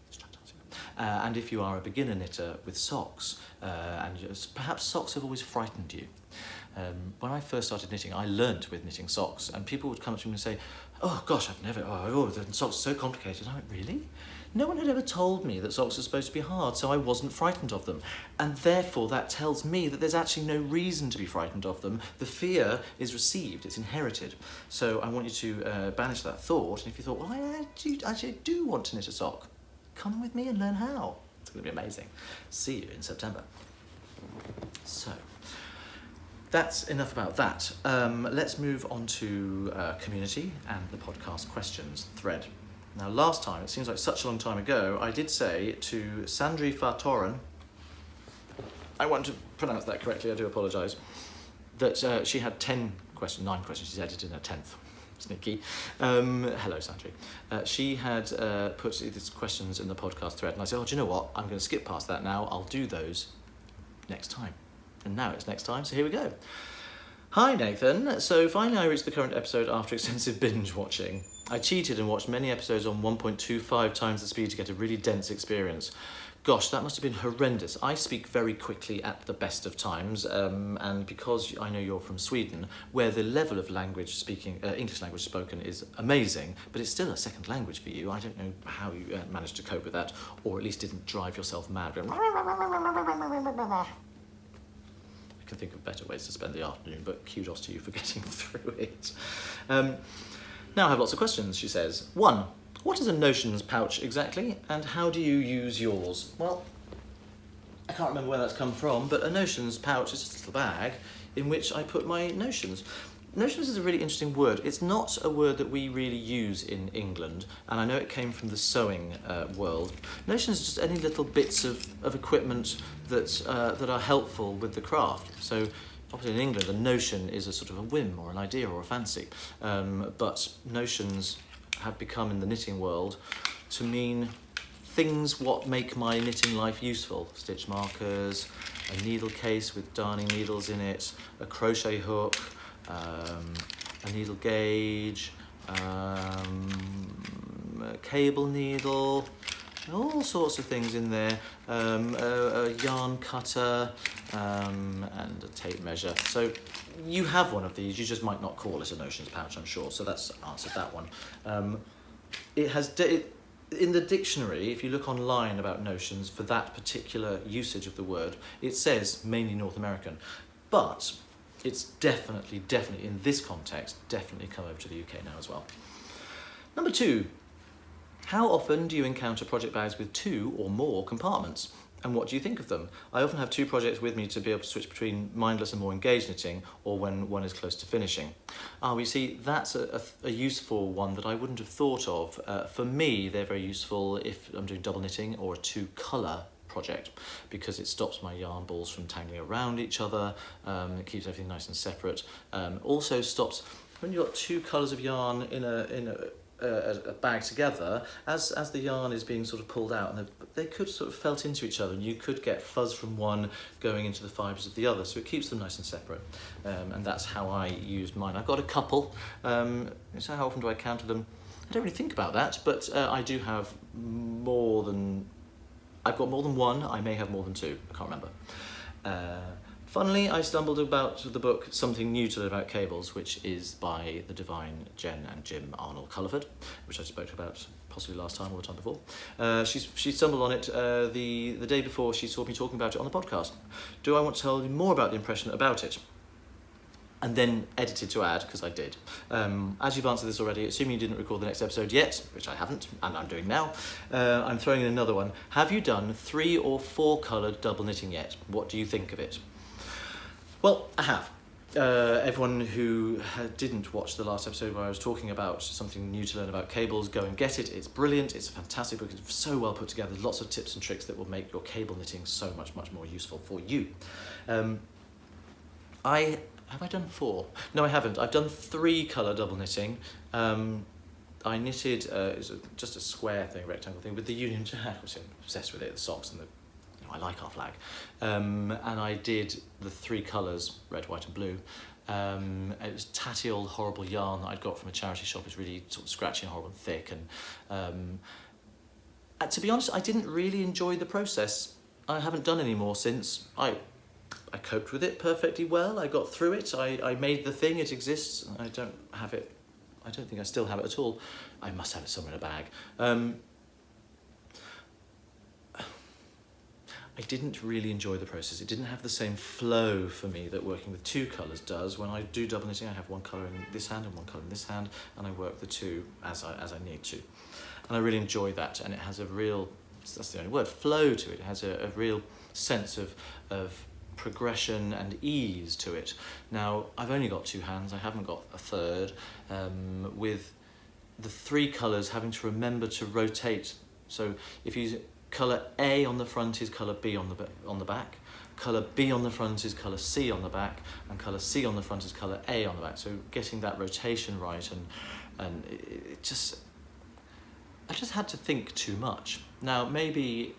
And if you are a beginner knitter with socks, and perhaps socks have always frightened you. When I first started knitting, I learnt with knitting socks, and people would come up to me and say, oh gosh, the socks are so complicated. I went, really? No one had ever told me that socks are supposed to be hard, so I wasn't frightened of them. And therefore that tells me that there's actually no reason to be frightened of them. The fear is received, it's inherited. So I want you to banish that thought, and if you thought, well, I actually do want to knit a sock, come with me and learn how. It's going to be amazing. See you in September. So, that's enough about that. Let's move on to community and the podcast questions thread. Now, last time, it seems like such a long time ago, I did say to Sandri Fatoran, I want to pronounce that correctly, I do apologise, that she had 9 questions, she's added in her 10th. Sneaky. Hello, Sandri. She had put these questions in the podcast thread, and I said, oh, do you know what? I'm going to skip past that now. I'll do those next time. And now it's next time, so here we go. Hi, Nathan. So finally I reached the current episode after extensive binge watching. I cheated and watched many episodes on 1.25 times the speed to get a really dense experience. Gosh, that must have been horrendous. I speak very quickly at the best of times, and because I know you're from Sweden, where the level of language speaking, English language spoken is amazing, but it's still a second language for you. I don't know how you managed to cope with that, or at least didn't drive yourself mad. I can think of better ways to spend the afternoon, but kudos to you for getting through it. Now I have lots of questions, she says. 1. What is a notions pouch exactly, and how do you use yours? Well, I can't remember where that's come from, but a notions pouch is just a little bag in which I put my notions. Notions is a really interesting word. It's not a word that we really use in England, and I know it came from the sewing world. Notions is just any little bits of equipment that are helpful with the craft. So obviously in England, a notion is a sort of a whim or an idea or a fancy, but notions have become in the knitting world to mean things what make my knitting life useful. Stitch markers, a needle case with darning needles in it, a crochet hook, a needle gauge, a cable needle, all sorts of things in there, a yarn cutter, and a tape measure. So you have one of these, you just might not call it a notions pouch, I'm sure, so that's answered that one. In the dictionary, if you look online about notions for that particular usage of the word, it says mainly North American, but it's definitely in this context, definitely come over to the UK now as well. Number 2, how often do you encounter project bags with 2 or more compartments? And what do you think of them? I often have 2 projects with me to be able to switch between mindless and more engaged knitting, or when one is close to finishing. We see that's a useful one that I wouldn't have thought of. For me, they're very useful if I'm doing double knitting or a 2-colour project because it stops my yarn balls from tangling around each other. It keeps everything nice and separate. Also stops when you've got two colours of yarn in a bag together, as the yarn is being sort of pulled out, and they could sort of felt into each other, and you could get fuzz from one going into the fibres of the other, so it keeps them nice and separate. And that's how I used mine. I've got a couple. So how often do I counter them? I don't really think about that, but I do have more than... I've got more than one. I may have more than two. I can't remember. Funnily, I stumbled about the book Something New to Learn About Cables, which is by the divine Jen and Jim Arnold Culliford, which I spoke about possibly last time or the time before. She stumbled on it the day before she saw me talking about it on the podcast. Do I want to tell you more about the impression about it? And then edited to add, because I did. As you've answered this already, assuming you didn't record the next episode yet, which I haven't, and I'm doing now, I'm throwing in another one. Have you done 3 or 4 coloured double knitting yet? What do you think of it? Well, I have. Everyone who didn't watch the last episode where I was talking about Something New to Learn About Cables, go and get it. It's brilliant. It's a fantastic book. It's so well put together. Lots of tips and tricks that will make your cable knitting so much more useful for you. Have I done 4? No, I haven't. I've done 3 colour double knitting. I knitted just a square thing, rectangle thing, with the Union Jack. I was obsessed with it, the socks and the... I like our flag. And I did the 3 colours, red, white and blue. It was tatty old horrible yarn that I'd got from a charity shop. It was really sort of scratchy and horrible and thick. And to be honest, I didn't really enjoy the process. I haven't done any more since. I coped with it perfectly well. I got through it. I made the thing. It exists. I don't have it. I don't think I still have it at all. I must have it somewhere in a bag. I didn't really enjoy the process. It didn't have the same flow for me that working with 2 colours does. When I do double knitting, I have 1 colour in this hand and 1 colour in this hand, and I work the 2 as I need to. And I really enjoy that, and it has a real, that's the only word, flow to it. It has a real sense of progression and ease to it. Now, I've only got 2 hands. I haven't got a third. With the 3 colours, having to remember to rotate. So if you... Colour A on the front is colour B on the back. Colour B on the front is colour C on the back, and colour C on the front is colour A on the back. So getting that rotation right, and it just... I just had to think too much. Now, maybe...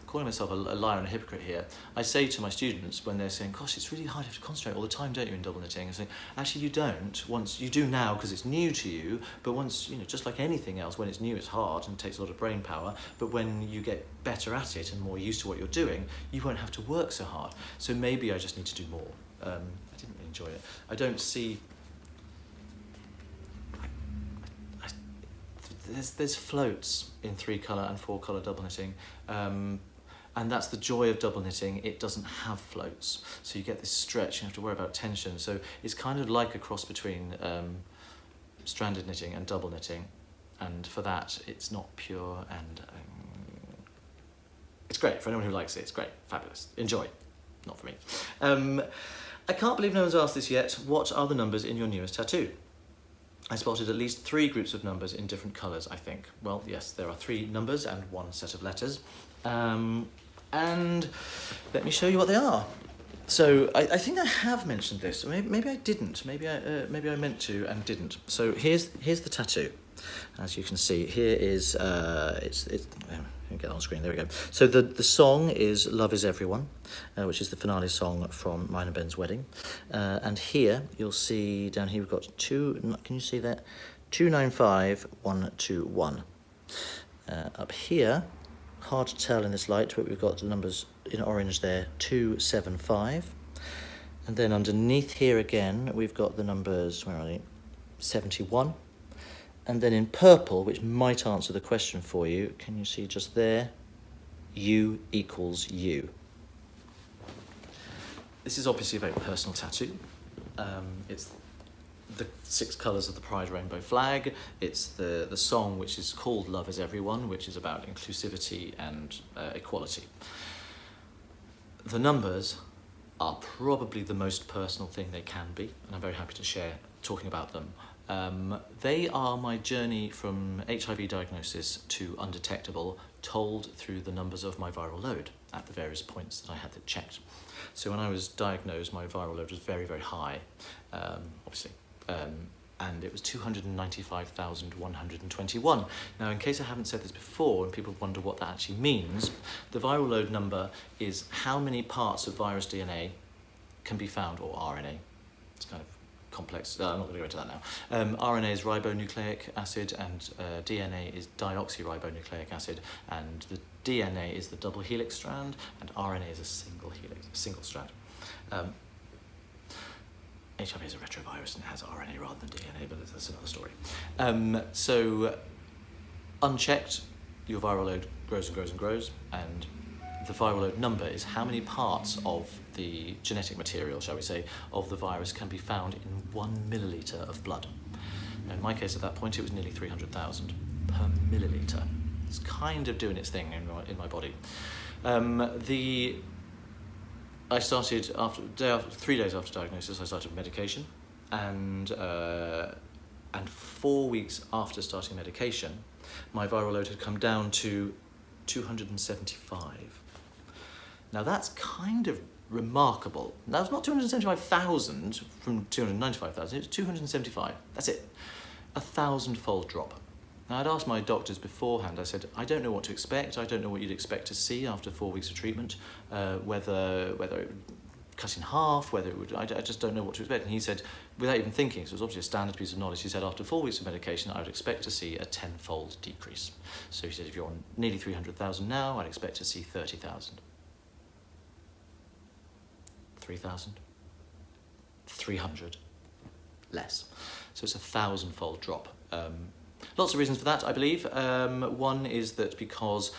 calling myself a liar and a hypocrite here, I say to my students when they're saying, gosh, it's really hard, you have to concentrate all the time, don't you, in double knitting? I say, actually you don't. Once you do now because it's new to you, but once, you know, just like anything else, when it's new it's hard and takes a lot of brain power, but when you get better at it and more used to what you're doing, you won't have to work so hard. So maybe I just need to do more. I didn't really enjoy it. I don't see... There's floats in 3 colour and 4 colour double knitting. And that's the joy of double knitting. It doesn't have floats. So you get this stretch, you have to worry about tension. So it's kind of like a cross between stranded knitting and double knitting. And for that, it's not pure, and it's great. For anyone who likes it, it's great, fabulous. Enjoy. Not for me. I can't believe no one's asked this yet. What are the numbers in your newest tattoo? I spotted at least 3 groups of numbers in different colours, I think. Well, yes, there are 3 numbers and 1 set of letters. And let me show you what they are. So I think I have mentioned this. Maybe I didn't. Maybe I meant to and didn't. So here's the tattoo. As you can see, here is it's get on screen. There we go. So the song is "Love Is Everyone," which is the finale song from Mine and Ben's wedding. And here you'll see down here we've got 2. Can you see that? 295121. Up here, hard to tell in this light, but we've got the numbers in orange there, 275. And then underneath here again, we've got the numbers, where are they? 71. And then in purple, which might answer the question for you, can you see just there? U equals U. This is obviously a very personal tattoo. It's the 6 colours of the Pride Rainbow flag. It's the song, which is called Love Is Everyone, which is about inclusivity and equality. The numbers are probably the most personal thing they can be, and I'm very happy to share talking about them They are my journey from HIV diagnosis to undetectable, told through the numbers of my viral load at the various points that I had it checked. So when I was diagnosed, my viral load was very, very high, obviously, and it was 295,121. Now, in case I haven't said this before and people wonder what that actually means, the viral load number is how many parts of virus DNA can be found, or RNA. It's kind of complex. I'm not going to go into that now. RNA is ribonucleic acid, and DNA is deoxyribonucleic acid, and the DNA is the double helix strand, and RNA is a single strand. HIV is a retrovirus and it has RNA rather than DNA, but that's another story. So unchecked, your viral load grows and grows and grows, and the viral load number is how many parts of the genetic material, shall we say, of the virus can be found in 1 milliliter of blood. Now, in my case, at that point, it was nearly 300,000 per milliliter. It's kind of doing its thing in my body. I started 3 days after diagnosis. I started medication, and 4 weeks after starting medication, my viral load had come down to 275. Now that's kind of remarkable. Now it's not 275,000 from 295,000, it's 275. That's it. 1,000-fold drop. Now I'd asked my doctors beforehand, I said, I don't know what to expect. I don't know what you'd expect to see after 4 weeks of treatment, whether it would cut in half, whether it would, I just don't know what to expect. And he said, without even thinking, so it was obviously a standard piece of knowledge, he said after 4 weeks of medication, I would expect to see a 10-fold decrease. So he said, if you're on nearly 300,000 now, I'd expect to see 30,000. 3,000, 300, less. So it's a 1,000-fold drop. Lots of reasons for that, I believe. One is that because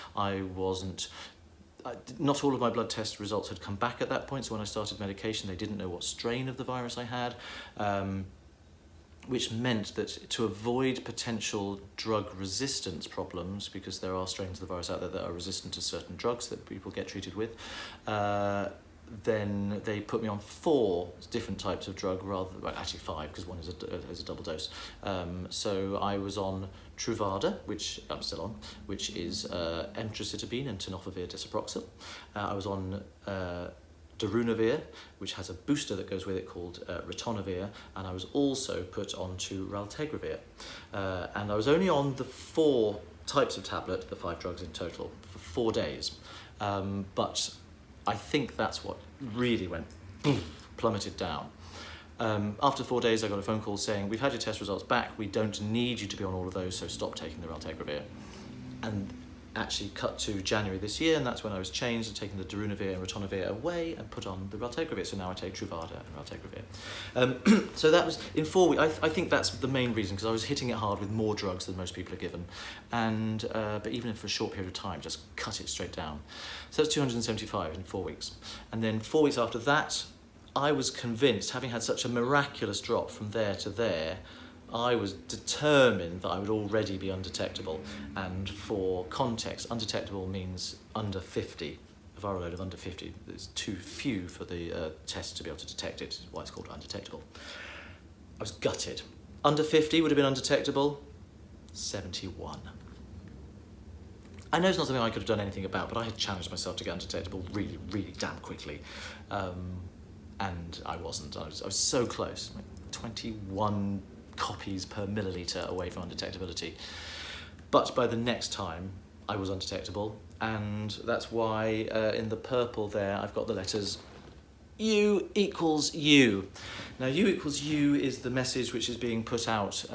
not all of my blood test results had come back at that point, so when I started medication they didn't know what strain of the virus I had, which meant that to avoid potential drug resistance problems, because there are strains of the virus out there that are resistant to certain drugs that people get treated with, then they put me on 4 different types of drug actually 5, because one is a double dose. So I was on Truvada, which I'm still on, which is emtricitabine and tenofovir disoproxil. I was on darunavir, which has a booster that goes with it called ritonavir, and I was also put onto raltegravir. And I was only on the 4 types of tablet, the 5 drugs in total, for 4 days. But I think that's what really went plummeted down. After 4 days, I got a phone call saying, we've had your test results back, we don't need you to be on all of those, so stop taking the raltegravir. And actually cut to January this year, and that's when I was changed and taken the darunavir and ritonavir away and put on the raltegravir. So now I take Truvada and raltegravir. So that was in 4 weeks. I think that's the main reason, because I was hitting it hard with more drugs than most people are given, and but even for a short period of time, just cut it straight down. So that's 275 in 4 weeks, and then 4 weeks after that, I was convinced, having had such a miraculous drop from there to there, I was determined that I would already be undetectable. And for context, undetectable means under 50. A viral load of under 50 is too few for the test to be able to detect it, is why it's called undetectable. I was gutted. Under 50 would have been undetectable, 71. I know it's not something I could have done anything about, but I had challenged myself to get undetectable really, really damn quickly. And I wasn't. I was so close, like 21 copies per milliliter away from undetectability. But by the next time, I was undetectable, and that's why in the purple there, I've got the letters U equals U. Now, U equals U is the message which is being put out,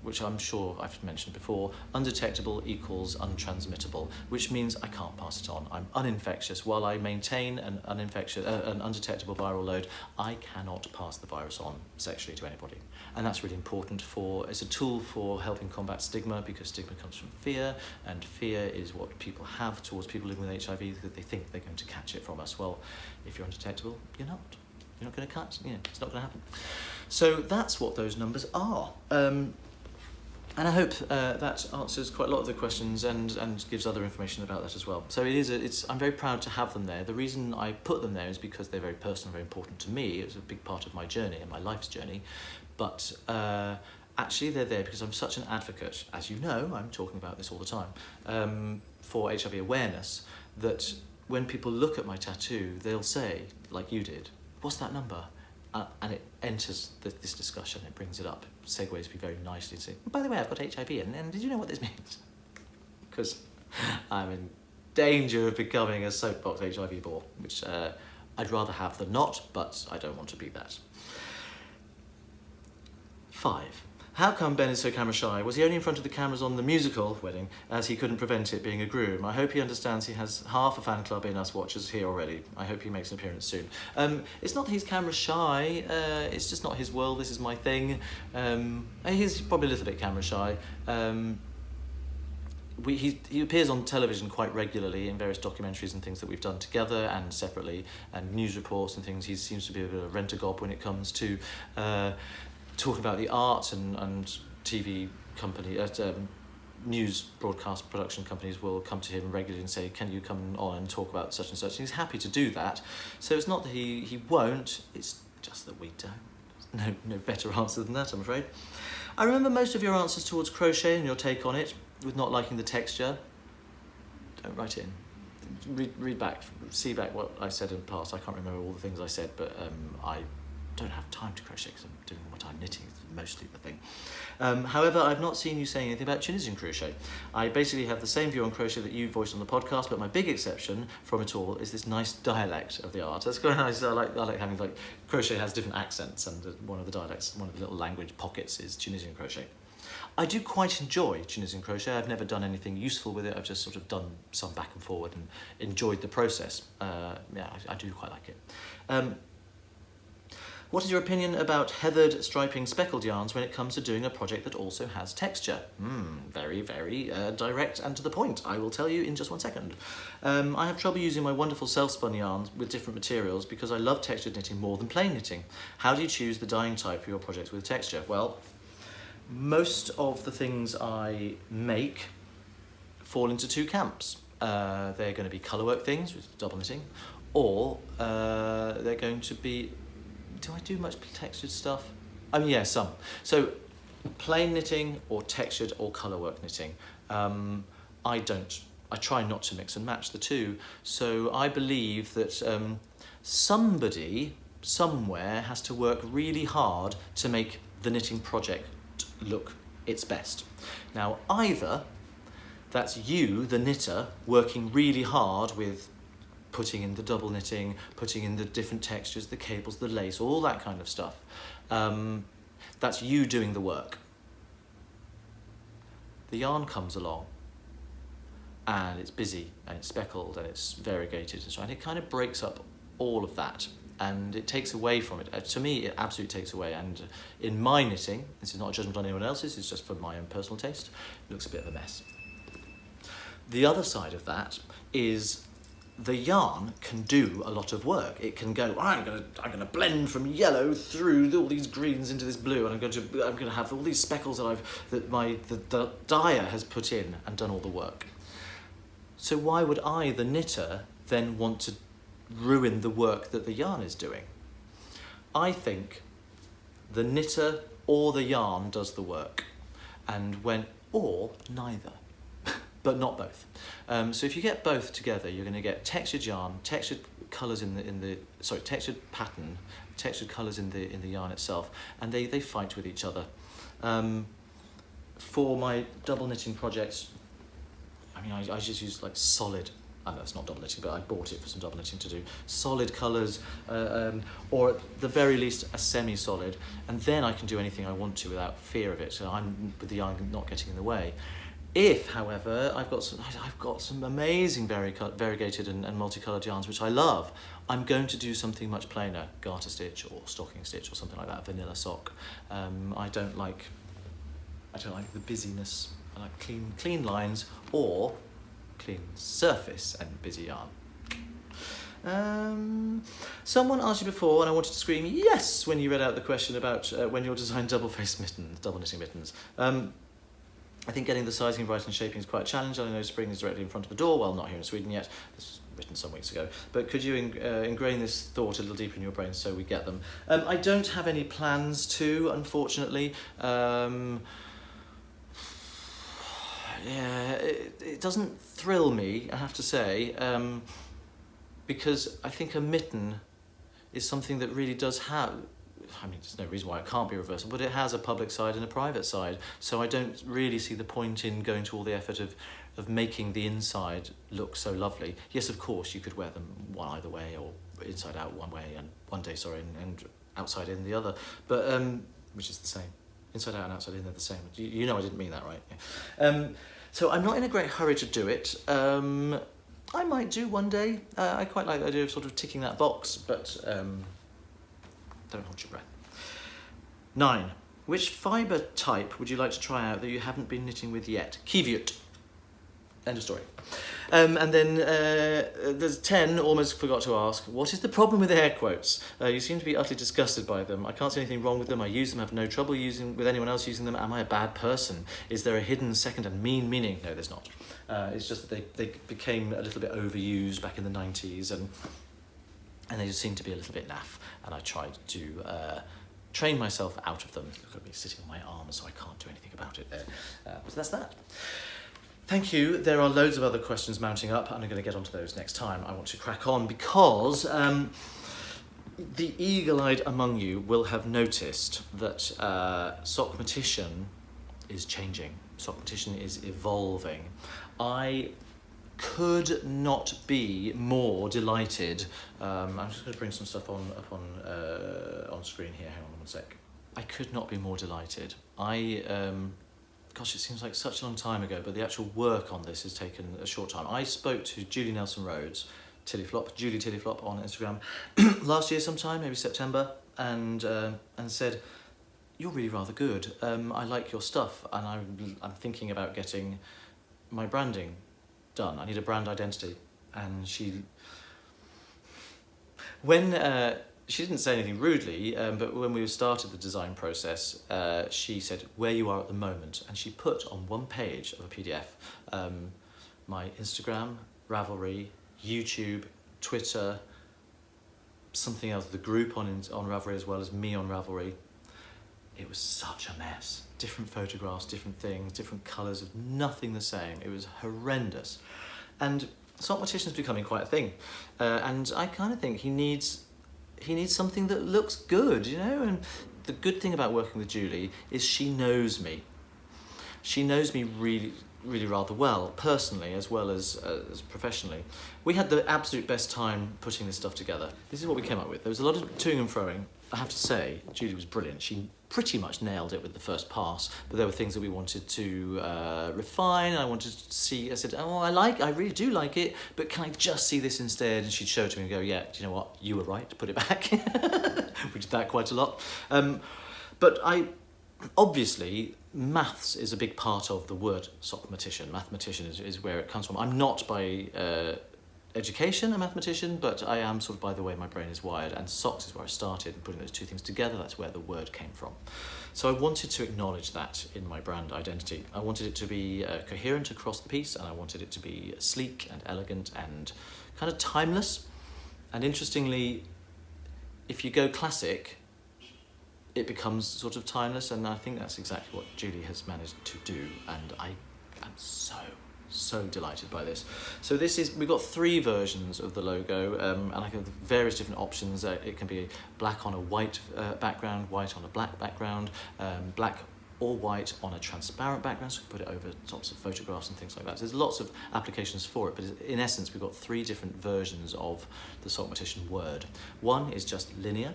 which I'm sure I've mentioned before. Undetectable equals untransmittable, which means I can't pass it on. I'm uninfectious. While I maintain an undetectable viral load, I cannot pass the virus on sexually to anybody. And that's really important it's a tool for helping combat stigma, because stigma comes from fear, and fear is what people have towards people living with HIV, that they think they're going to catch it from us. Well, if you're undetectable, you're not. You're not going to catch, it's not going to happen. So that's what those numbers are. And I hope that answers quite a lot of the questions and gives other information about that as well. So I'm very proud to have them there. The reason I put them there is because they're very personal, very important to me. It was a big part of my journey and my life's journey. But Actually, they're there because I'm such an advocate. As you know, I'm talking about this all the time, for HIV awareness, that when people look at my tattoo, they'll say, like you did, what's that number? And it enters this discussion, it brings it up, segues me very nicely to say, by the way, I've got HIV, and did you know what this means? Because I'm in danger of becoming a soapbox HIV bore, which I'd rather have than not, but I don't want to be that. 5. How come Ben is so camera shy? Was he only in front of the cameras on the musical wedding, as he couldn't prevent it being a groom? I hope he understands he has half a fan club in us watchers here already. I hope he makes an appearance soon. It's not that he's camera shy, it's just not his world, this is my thing. He's probably a little bit camera shy. He appears on television quite regularly in various documentaries and things that we've done together and separately, and news reports and things. He seems to be a bit of a rent-a-gob when it comes to talking about the arts, and TV company, news broadcast production companies will come to him regularly and say, can you come on and talk about such and such? And he's happy to do that. So it's not that he won't, it's just that we don't. No better answer than that, I'm afraid. I remember most of your answers towards crochet and your take on it, with not liking the texture. Don't write it in. Read back, see back what I said in the past. I can't remember all the things I said, but I don't have time to crochet because I'm doing what I'm knitting, is mostly the thing. However, I've not seen you saying anything about Tunisian crochet. I basically have the same view on crochet that you voiced on the podcast, but my big exception from it all is this nice dialect of the art. That's quite nice. I like having, like, crochet has different accents, and one of the dialects, one of the little language pockets is Tunisian crochet. I do quite enjoy Tunisian crochet. I've never done anything useful with it. I've just sort of done some back and forward and enjoyed the process. Yeah, I do quite like it. What is your opinion about heathered, striping, speckled yarns when it comes to doing a project that also has texture? Very, very direct and to the point. I will tell you in just 1 second. I have trouble using my wonderful self-spun yarns with different materials because I love textured knitting more than plain knitting. How do you choose the dyeing type for your projects with texture? Well, most of the things I make fall into 2 camps. They're going to be colourwork things with double knitting, or they're going to be... Do I do much textured stuff? I mean, yeah, some. So, plain knitting or textured or colourwork knitting. I try not to mix and match the two. So I believe that somebody, somewhere, has to work really hard to make the knitting project look its best. Now, either that's you, the knitter, working really hard with putting in the double knitting, putting in the different textures, the cables, the lace, all that kind of stuff. That's you doing the work. The yarn comes along and it's busy and it's speckled and it's variegated and so on. It kind of breaks up all of that and it takes away from it. To me, it absolutely takes away. And in my knitting, this is not a judgment on anyone else's, it's just for my own personal taste, it looks a bit of a mess. The other side of that is the yarn can do a lot of work. It can go, I'm gonna blend from yellow through all these greens into this blue, and I'm gonna have all these speckles that the dyer has put in and done all the work. So why would I, the knitter, then want to ruin the work that the yarn is doing? I think the knitter or the yarn does the work, or neither. But not both. So if you get both together, you're going to get textured yarn, textured colours textured pattern, textured colours in the yarn itself, and they fight with each other. For my double knitting projects, I mean, I just use like solid. I know it's not double knitting, but I bought it for some double knitting to do solid colours, or at the very least a semi-solid, and then I can do anything I want to without fear of it. So I'm with the yarn not getting in the way. If, however, I've got some amazing variegated and multicoloured yarns which I love, I'm going to do something much plainer, garter stitch or stocking stitch or something like that, vanilla sock. I don't like the busyness. I like clean lines or clean surface and busy yarn. Someone asked you before, and I wanted to scream yes when you read out the question about when you'll design double knitting mittens. I think getting the sizing right and shaping is quite a challenge. I know spring is directly in front of the door, well, not here in Sweden yet. written some weeks ago, but could you ingrain this thought a little deeper in your brain so we get them? I don't have any plans to, unfortunately. Yeah, it doesn't thrill me, I have to say, because I think a mitten is something that really does have, I mean, there's no reason why it can't be reversible, but it has a public side and a private side. So I don't really see the point in going to all the effort of making the inside look so lovely. Yes, of course, you could wear them one either way, or inside out one way and one day, sorry, and outside in the other, but which is the same. Inside out and outside in, they're the same. You know I didn't mean that, right? Yeah. So I'm not in a great hurry to do it. I might do one day. I quite like the idea of sort of ticking that box, but don't hold your breath. 9. Which fibre type would you like to try out that you haven't been knitting with yet? Kiviut. End of story. And then there's 10, almost forgot to ask, what is the problem with air quotes? You seem to be utterly disgusted by them. I can't see anything wrong with them. I use them, have no trouble using with anyone else using them. Am I a bad person? Is there a hidden second and mean meaning? No, there's not. It's just that they became a little bit overused back in the 90s, and they just seem to be a little bit naff, and I tried to train myself out of them. Look at me sitting on my arm, so I can't do anything about it there. So that's that. Thank you. There are loads of other questions mounting up, and I'm going to get onto those next time. I want to crack on because the eagle-eyed among you will have noticed that Sockmatician is changing. Sockmatician is evolving. I could not be more delighted. I'm just going to bring some stuff on screen here. Hang on one sec. I could not be more delighted. Gosh, it seems like such a long time ago, but the actual work on this has taken a short time. I spoke to Julie Nelson-Rhodes, Julie Tillyflop on Instagram, last year sometime, maybe September, and said, "You're really rather good. I like your stuff, and I'm thinking about getting my branding done. I need a brand identity." And she didn't say anything rudely, but when we started the design process, she said where you are at the moment, and she put on one page of a PDF my Instagram, Ravelry, YouTube, Twitter, something else, the group on Ravelry as well as me on Ravelry. It was such a mess. Different photographs, different things, different colours, of nothing the same. It was horrendous. And Sockmatician's becoming quite a thing, and I kind of think he needs something that looks good, you know? And the good thing about working with Julie is she knows me. She knows me really, really rather well, personally as well as professionally. We had the absolute best time putting this stuff together. This is what we came up with. There was a lot of toing and froing. I have to say, Julie was brilliant. She pretty much nailed it with the first pass, but there were things that we wanted to refine. I wanted to see, I said, oh, I really do like it, but can I just see this instead? And she'd show it to me and go, yeah, do you know what? You were right, put it back. We did that quite a lot. But obviously, maths is a big part of the word Sockmatician. Mathematician is where it comes from. I'm not by education a mathematician, but I am sort of by the way my brain is wired, and socks is where I started, and putting those two things together, that's where the word came from. So I wanted to acknowledge that in my brand identity. I wanted it to be coherent across the piece, and I wanted it to be sleek and elegant and kind of timeless. And interestingly, if you go classic, it becomes sort of timeless, and I think that's exactly what Julie has managed to do, and I am so delighted by this. So we've got 3 versions of the logo, and I have various different options. It can be black on a white background, white on a black background, black or white on a transparent background, so we can put it over tops of photographs and things like that. So there's lots of applications for it, but in essence we've got 3 different versions of the Sockmatician word. One is just linear,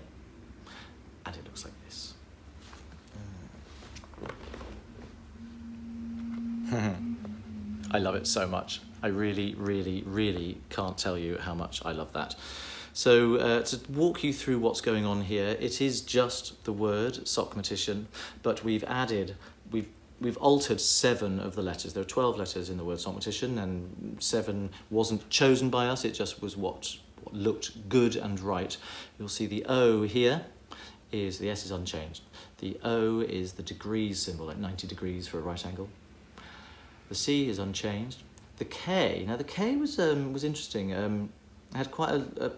and it looks like this. I love it so much. I really, really, really can't tell you how much I love that. So to walk you through what's going on here, it is just the word Sockmatician, but we've altered 7 of the letters. There are 12 letters in the word Sockmatician, and 7 wasn't chosen by us, it just was what looked good and right. You'll see the O here the S is unchanged. The O is the degrees symbol, like 90 degrees for a right angle. The C is unchanged. The K. Now the K was interesting. I had quite a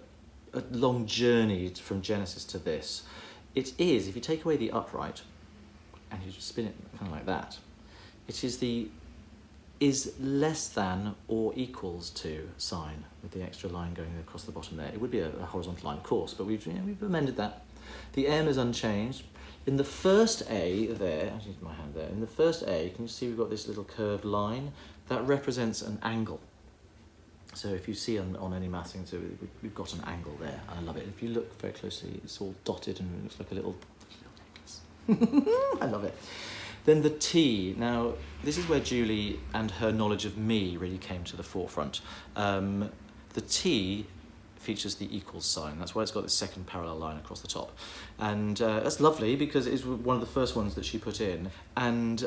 long journey from Genesis to this. It is, if you take away the upright and you spin it kind of like that, it is the is less than or equals to sign with the extra line going across the bottom there. It would be a horizontal line, of course, but we've amended that. The M is unchanged. In the first A there, I need my hand there, in the first A, can you see we've got this little curved line? That represents an angle. So if you see on any massing, so we've got an angle there. I love it. If you look very closely, it's all dotted and it looks like a little necklace. I love it. Then the T. Now, this is where Julie and her knowledge of me really came to the forefront. The T features the equals sign. That's why it's got this second parallel line across the top. And that's lovely because it's one of the first ones that she put in. And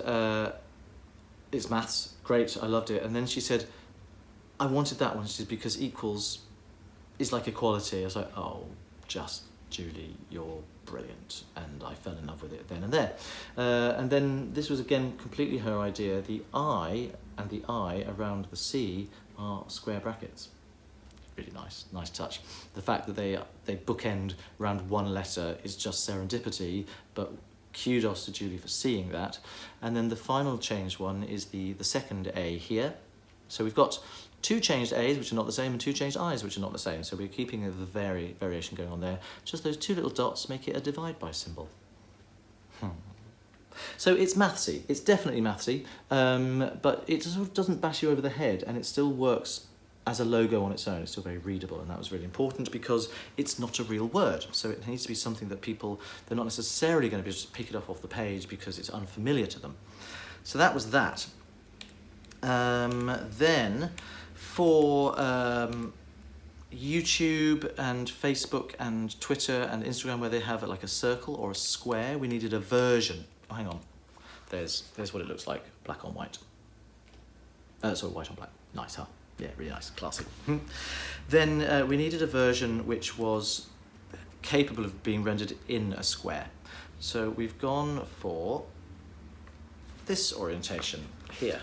it's maths, great, I loved it. And then she said, I wanted that one, she said, because equals is like equality. I was like, oh, just Julie, you're brilliant. And I fell in love with it then and there. And then this was again completely her idea. The I and the I around the C are square brackets. Really nice touch. The fact that they bookend around one letter is just serendipity, but kudos to Julie for seeing that. And then the final changed one is the second A here. So we've got two changed A's which are not the same and two changed I's which are not the same. So we're keeping the variation going on there. Just those two little dots make it a divide by symbol. So it's mathsy. It's definitely mathsy, but it sort of doesn't bash you over the head, and it still works as a logo on its own. It's still very readable, and that was really important because it's not a real word. So it needs to be something that people, they're not necessarily going to be able to pick it up off the page because it's unfamiliar to them. So that was that. Then for YouTube and Facebook and Twitter and Instagram, where they have like a circle or a square, we needed a version. Oh, hang on. There's what it looks like, black on white. Sorry, white on black. Nice, huh? Yeah, really nice, classy. Then we needed a version which was capable of being rendered in a square. So we've gone for this orientation here.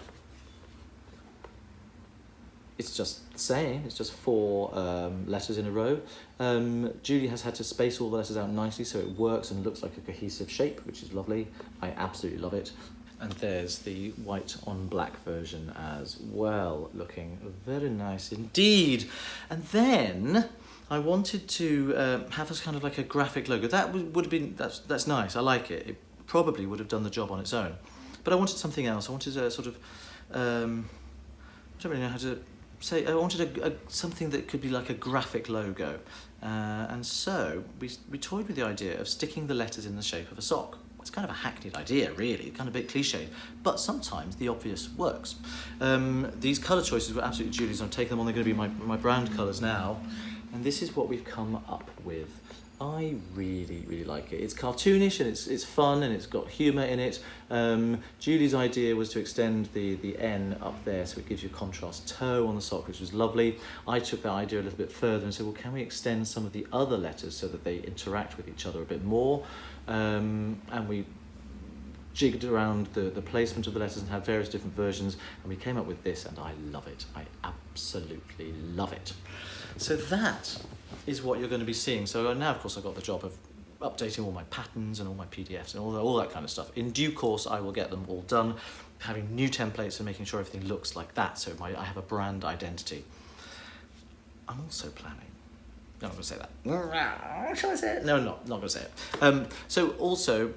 It's just the same, it's just 4 letters in a row. Julie has had to space all the letters out nicely so it works and looks like a cohesive shape, which is lovely. I absolutely love it. And there's the white on black version as well, looking very nice indeed. And then I wanted to have us kind of like a graphic logo. That would have been, that's nice, I like it. It probably would have done the job on its own. But I wanted something else. I wanted a sort of, I don't really know how to say, I wanted something that could be like a graphic logo. And so we toyed with the idea of sticking the letters in the shape of a sock. It's kind of a hackneyed idea, really, kind of a bit cliched, but sometimes the obvious works. These colour choices were absolutely Julie's, and I've taken them on. They're going to be my brand colours now. And this is what we've come up with. I really like it. It's cartoonish and it's fun and it's got humour in it. Julie's idea was to extend the N up there so it gives you a contrast toe on the sock, which was lovely. I took that idea a little bit further and said, well, can we extend some of the other letters so that they interact with each other a bit more? And we jigged around the placement of the letters and had various different versions, and we came up with this, and I love it. I absolutely love it. So that is what you're going to be seeing. So now, of course, I've got the job of updating all my patterns and all my PDFs and all that kind of stuff. In due course, I will get them all done, having new templates and making sure everything looks like that, so I have a brand identity. I'm also planning. No, I'm not going to say that. Shall I say it? No, not going to say it. So also,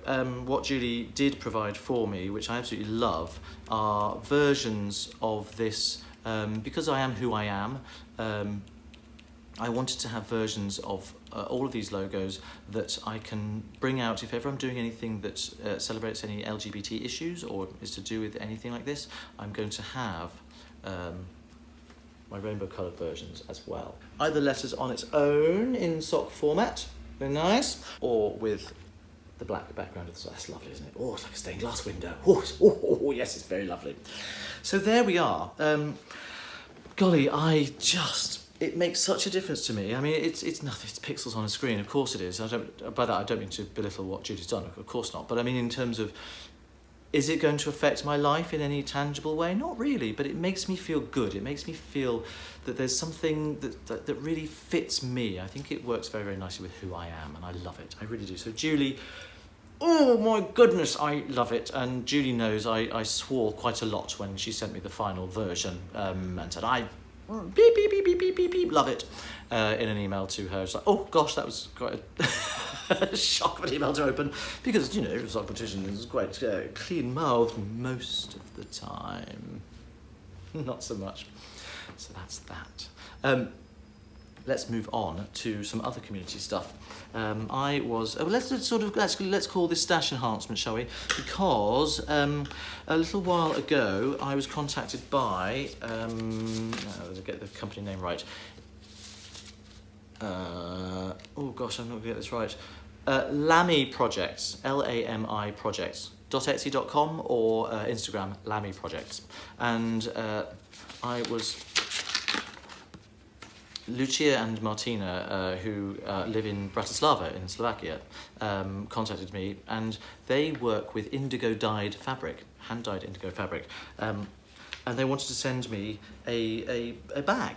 what Julie did provide for me, which I absolutely love, are versions of this. Because I am who I am, I wanted to have versions of all of these logos that I can bring out if ever I'm doing anything that celebrates any LGBT issues or is to do with anything like this. I'm going to have my rainbow coloured versions as well. Either letters on its own in sock format, very nice, or with the black background of the sock. That's lovely, isn't it? Oh, it's like a stained glass window. Oh, yes, it's very lovely. So there we are. Golly, it makes such a difference to me. I mean, it's nothing, it's pixels on a screen, of course it is. By that I don't mean to belittle what Julie's done, of course not. But I mean in terms of Is it going to affect my life in any tangible way? Not really, but it makes me feel good. It makes me feel that there's something that really fits me. I think it works very, very nicely with who I am, and I love it. I really do. So Julie, oh my goodness, I love it. And Julie knows I swore quite a lot when she sent me the final version and said, I beep, beep, beep, beep, beep, beep, beep, love it, in an email to her. It's like, oh gosh, that was quite a shock of an email to open, because, you know, Sockmatician is quite clean-mouthed most of the time. Not so much. So that's that. Let's move on to some other community stuff. Let's call this stash enhancement, shall we? Because a little while ago I was contacted by, let's get the company name right. Oh gosh, I'm not gonna get this right. Lamy Projects, Lami Projects. .etsy.com or Instagram, Lamy Projects. And I was... Lucia and Martina, who live in Bratislava in Slovakia, contacted me, and they work with indigo dyed fabric, hand dyed indigo fabric, and they wanted to send me a bag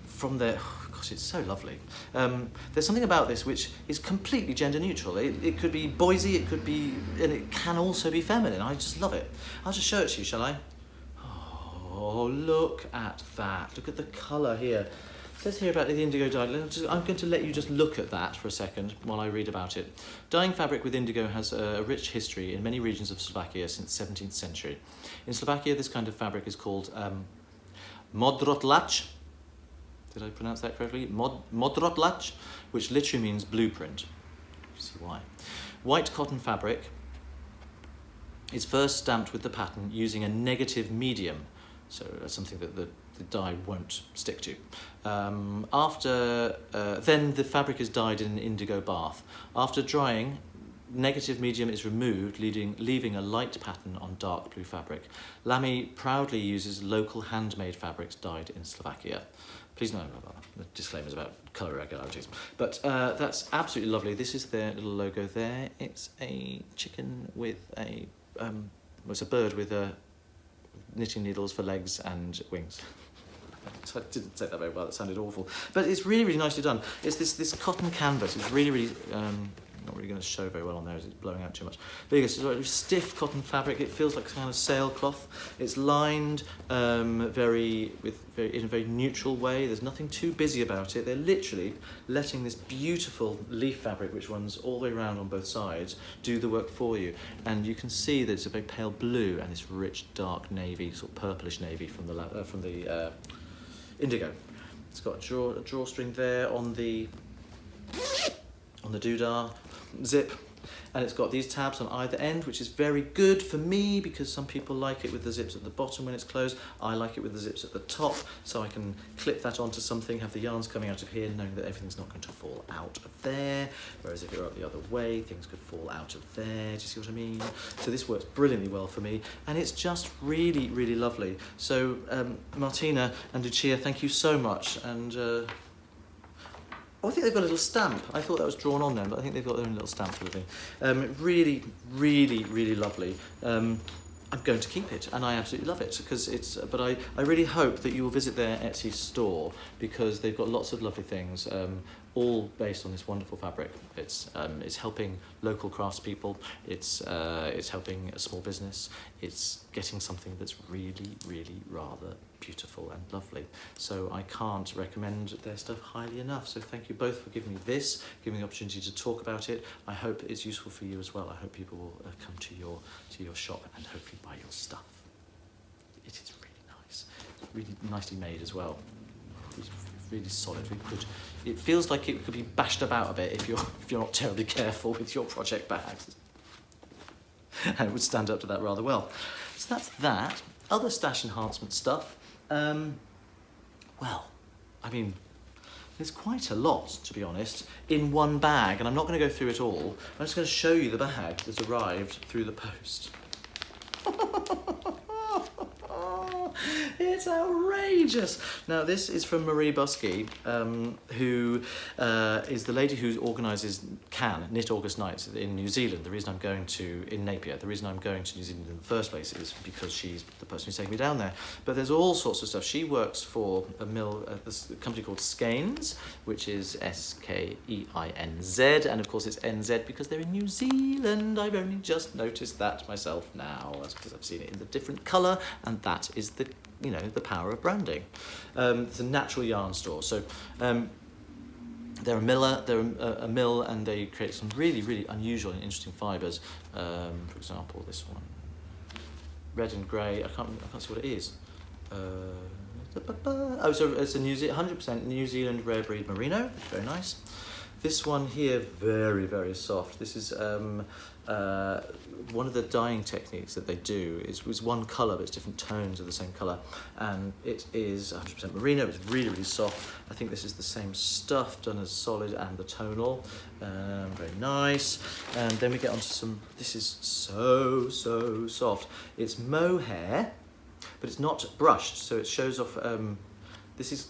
from their... Oh, gosh, it's so lovely. There's something about this which is completely gender neutral. It could be boysy, it could be, and it can also be feminine. I just love it. I'll just show it to you, shall I? Oh, look at that. Look at the colour here. It says here about the indigo dye. I'm going to let you just look at that for a second while I read about it. Dyeing fabric with indigo has a rich history in many regions of Slovakia since the 17th century. In Slovakia, this kind of fabric is called modrotlach. Did I pronounce that correctly? Modrotlach, which literally means blueprint. You see why. White cotton fabric is first stamped with the pattern using a negative medium. So that's something that the dye won't stick to. Then the fabric is dyed in an indigo bath. After drying, negative medium is removed, leaving a light pattern on dark blue fabric. Lamy proudly uses local handmade fabrics dyed in Slovakia. Please know the disclaimers about colour irregularities. But that's absolutely lovely. This is their little logo there. It's a chicken with a... it's a bird with knitting needles for legs and wings. So I didn't say that very well, that sounded awful. But it's really, really nicely done. It's this cotton canvas. It's really, really, not really going to show very well on there, as it's blowing out too much. But it's sort of stiff cotton fabric. It feels like a kind of sailcloth. It's lined in a very neutral way. There's nothing too busy about it. They're literally letting this beautiful leaf fabric, which runs all the way around on both sides, do the work for you. And you can see that it's a very pale blue and this rich dark navy, sort of purplish navy from the indigo. It's got a drawstring there on the doodah zip, and it's got these tabs on either end, which is very good for me because some people like it with the zips at the bottom when it's closed. I like it with the zips at the top, so I can clip that onto something, have the yarns coming out of here, knowing that everything's not going to fall out of there, whereas if you're up the other way, things could fall out of there. Do you see what I mean? So this works brilliantly well for me, and it's just really, really lovely. So Martina and Lucia, thank you so much. And I think they've got a little stamp. I thought that was drawn on them, but I think they've got their own little stamp for the thing. Really, really, really lovely. I'm going to keep it, and I absolutely love it because it's. But I really hope that you will visit their Etsy store because they've got lots of lovely things, all based on this wonderful fabric. It's helping local craftspeople. It's helping a small business. It's getting something that's really, really rather beautiful and lovely. So I can't recommend their stuff highly enough. So thank you both for giving me this, giving me the opportunity to talk about it. I hope it's useful for you as well. I hope people will come to your shop and hopefully buy your stuff. It is really nice, really nicely made as well. It's really solid. It feels like it could be bashed about a bit if you're not terribly careful with your project bags. And it would stand up to that rather well. So that's that. Other stash enhancement stuff. Well, I mean, there's quite a lot, to be honest, in one bag, and I'm not going to go through it all. I'm just going to show you the bag that arrived through the post. It's outrageous. Now, this is from Marie Busky, who is the lady who organises Knit August Nights in New Zealand. The reason I'm going to, in Napier, the reason I'm going to New Zealand in the first place is because she's the person who's taking me down there. But there's all sorts of stuff. She works for a mill, a company called Skeins, which is Skeinz, and of course it's NZ because they're in New Zealand. I've only just noticed that myself now. That's because I've seen it in the different colour, and that is the, you know, the power of branding. It's a natural yarn store. So they're a miller, a mill, and they create some really, really unusual and interesting fibres. For example, this one, red and grey. I can't see what it is. Oh, so it's a 100% New Zealand rare breed merino. Very nice. This one here, very, very soft. This is one of the dyeing techniques that they do is one colour, but it's different tones of the same colour, and it is 100% merino. It's really, really soft. I think this is the same stuff done as solid and the tonal. Very nice. And then we get onto some. This is so soft. It's mohair, but it's not brushed, so it shows off. This is.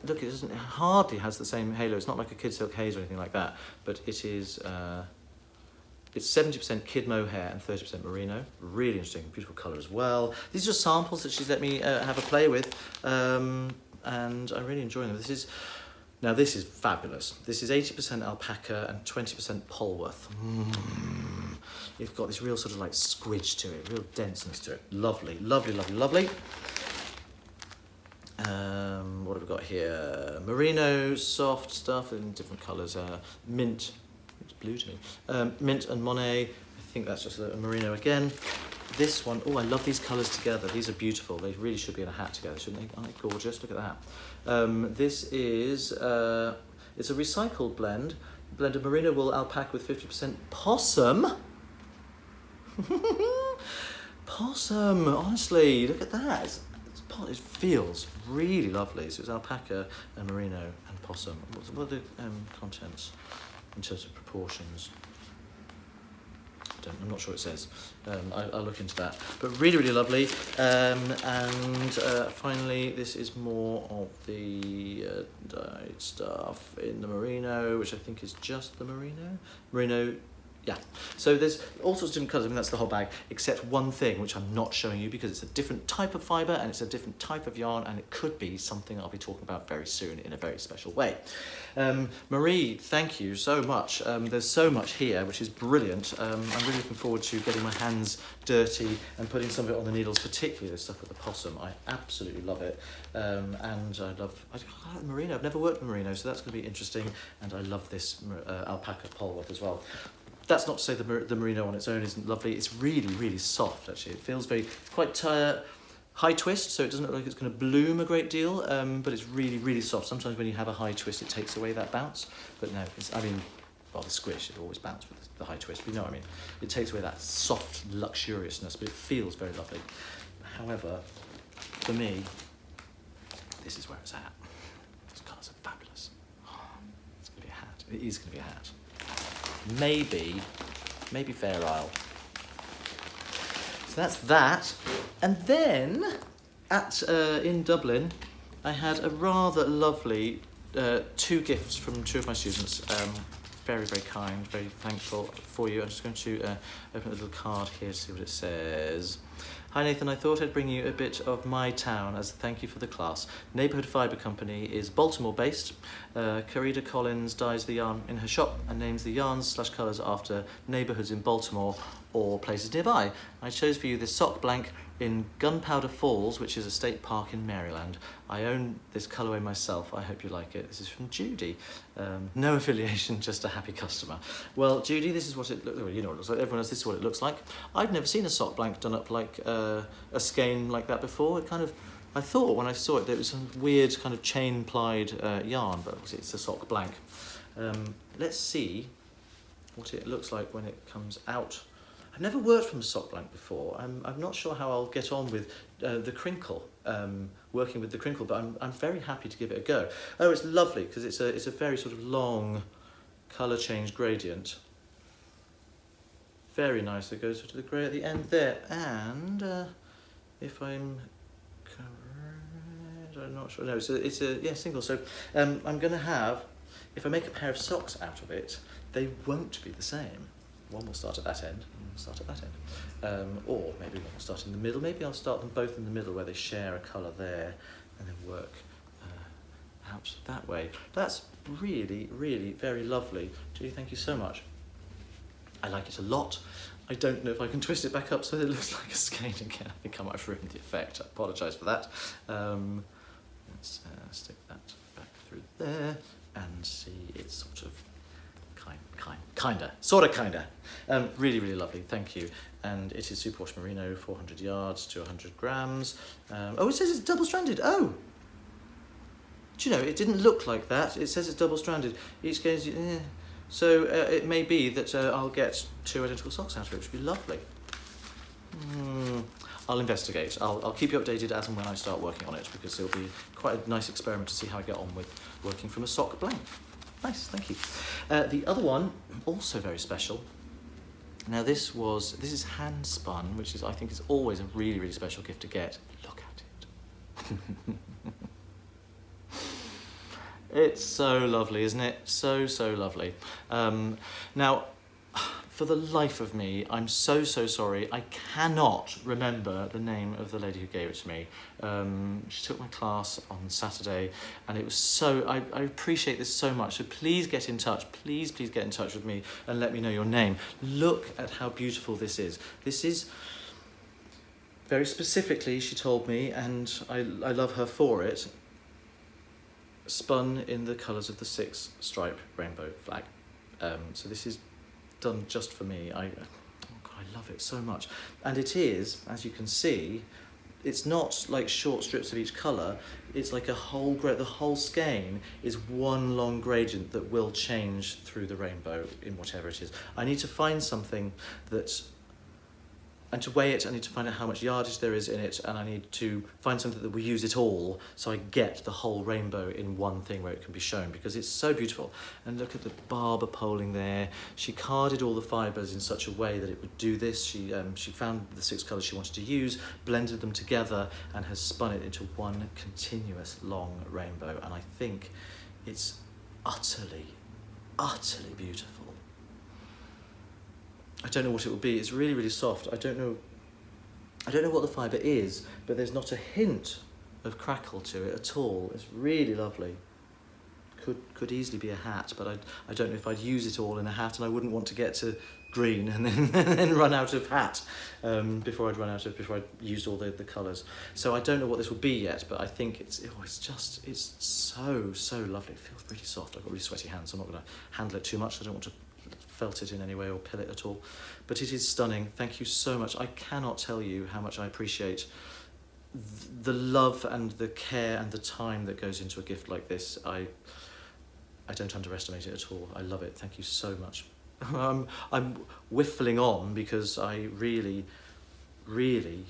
Look, it hardly has the same halo. It's not like a Kid Silk Haze or anything like that, but it is. It's 70% kid mohair and 30% merino. Really interesting, beautiful colour as well. These are just samples that she's let me have a play with, and I'm really enjoying them. This is fabulous. This is 80% alpaca and 20% Polworth. It's got this real sort of like squidge to it, real denseness to it. Lovely, lovely, lovely, lovely. What have we got here? Merino, soft stuff in different colours. Mint, it's blue to me. Mint and Monet. I think that's just a merino again. This one, oh, I love these colours together. These are beautiful. They really should be in a hat together, shouldn't they? Aren't they gorgeous? Look at that. This is, it's a recycled blend. Blend of merino wool alpaca with 50% possum. Possum, honestly, look at that. It feels really lovely. So it's alpaca and merino and possum. What are the contents in terms of proportions? I'm not sure it says. I'll look into that. But really, really lovely. And finally, this is more of the dyed stuff in the merino, which I think is just the merino. Merino. Yeah, so there's all sorts of different colours. I mean, that's the whole bag, except one thing, which I'm not showing you because it's a different type of fibre and it's a different type of yarn, and it could be something I'll be talking about very soon in a very special way. Marie, thank you so much. There's so much here, which is brilliant. I'm really looking forward to getting my hands dirty and putting some of it on the needles, particularly the stuff with the possum. I absolutely love it. And I love merino. I've never worked with merino, so that's going to be interesting. And I love this alpaca Polworth as well. That's not to say the merino on its own isn't lovely. It's really, really soft, actually. It feels quite high twist, so it doesn't look like it's going to bloom a great deal, but it's really, really soft. Sometimes when you have a high twist, it takes away that bounce. But no, well, the squish, it always bounces with the high twist, but you know what I mean. It takes away that soft luxuriousness, but it feels very lovely. However, for me, this is where it's at. These colours are fabulous. It's going to be a hat. It is going to be a hat. Maybe Fair Isle. So that's that. And then in Dublin, I had a rather lovely 2 gifts from 2 of my students. Very, very kind, very thankful for you. I'm just going to open a little card here to see what it says. Hi Nathan, I thought I'd bring you a bit of my town as a thank you for the class. Neighbourhood Fibre Company is Baltimore based. Carida Collins dyes the yarn in her shop and names the yarns/colours after neighbourhoods in Baltimore or places nearby. I chose for you this sock blank in Gunpowder Falls, which is a state park in Maryland. I own this colourway myself. I hope you like it. This is from Judy. No affiliation, just a happy customer. Well, Judy, this is what it looks like. You know what it looks like. Everyone else, this is what it looks like. I've never seen a sock blank done up like a skein like that before. I thought when I saw it that it was some weird kind of chain plied yarn, but obviously it's a sock blank. Let's see what it looks like when it comes out. I've never worked from a sock blank before. I'm not sure how I'll get on with the crinkle, working with the crinkle, but I'm very happy to give it a go. Oh, it's lovely because it's a very sort of long colour change gradient. Very nice. It goes to the grey at the end there, and if I'm I'm not sure. No, so it's a single. So I'm going to have, if I make a pair of socks out of it, they won't be the same. One will start at that end, and one will start at that end. Or maybe one will start in the middle. Maybe I'll start them both in the middle where they share a colour there, and then work out that way. That's really, really very lovely. Julie, thank you so much. I like it a lot. I don't know if I can twist it back up so that it looks like a skein again. I think I might have ruined the effect. I apologise for that. Let's stick that back through there and see it's sort of kinda. Really, really lovely, thank you. And it is superwash merino, 400 yards to 100 grams. Oh, it says it's double-stranded. Oh! Do you know, it didn't look like that. It says it's double-stranded. Each goes, so it may be that I'll get 2 identical socks out of it, which would be lovely. I'll investigate. I'll keep you updated as and when I start working on it, because it'll be quite a nice experiment to see how I get on with working from a sock blank. Nice, thank you. The other one, also very special. Now this is hand spun, which is, I think, is always a really, really special gift to get. Look at it. It's so lovely, isn't it? So, so lovely. Now, for the life of me, I'm so, so sorry. I cannot remember the name of the lady who gave it to me. She took my class on Saturday, and it was so, I appreciate this so much. So please get in touch. Please, please get in touch with me and let me know your name. Look at how beautiful this is. This is, very specifically, she told me, and I love her for it, spun in the colours of the 6-stripe rainbow flag. So this is done just for me. Oh God, I love it so much. And it is, as you can see, it's not like short strips of each colour. It's like the whole skein is one long gradient that will change through the rainbow in whatever it is. I need to find something that, and to weigh it, I need to find out how much yardage there is in it, and I need to find something that will use it all, so I get the whole rainbow in one thing where it can be shown, because it's so beautiful. And look at the barber poling there. She carded all the fibres in such a way that it would do this. She found the 6 colours she wanted to use, blended them together, and has spun it into one continuous long rainbow. And I think it's utterly, utterly beautiful. I don't know what it will be. It's really, really soft. I don't know what the fibre is, but there's not a hint of crackle to it at all. It's really lovely. Could easily be a hat, but I don't know if I'd use it all in a hat, and I wouldn't want to get to green and then run out of hat before I'd used all the colours. So I don't know what this will be yet, but I think it's so, so lovely. It feels really soft. I've got really sweaty hands, so I'm not going to handle it too much. I don't want to felt it in any way or pill it at all, but it is stunning. Thank you so much. I cannot tell you how much I appreciate the love and the care and the time that goes into a gift like this. I don't underestimate it at all. I love it. Thank you so much. I'm whiffling on because I really, really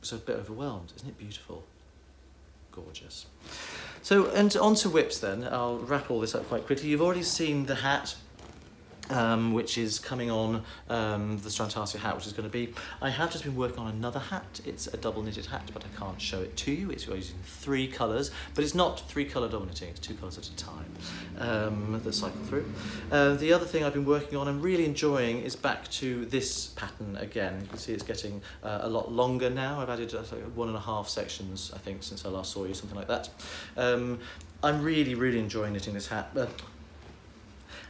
was a bit overwhelmed. Isn't it beautiful? Gorgeous. So, and on to whips then. I'll wrap all this up quite quickly. You've already seen the hat, which is coming on, the Strantasia hat, which is going to be, I have just been working on another hat. It's a double knitted hat, but I can't show it to you. It's using 3 colours, but it's not 3 colour double knitting, it's 2 colours at a time that cycle through. The other thing I've been working on and really enjoying is back to this pattern again. You can see it's getting a lot longer now. I've added 1.5 sections, I think, since I last saw you, something like that. I'm really, really enjoying knitting this hat.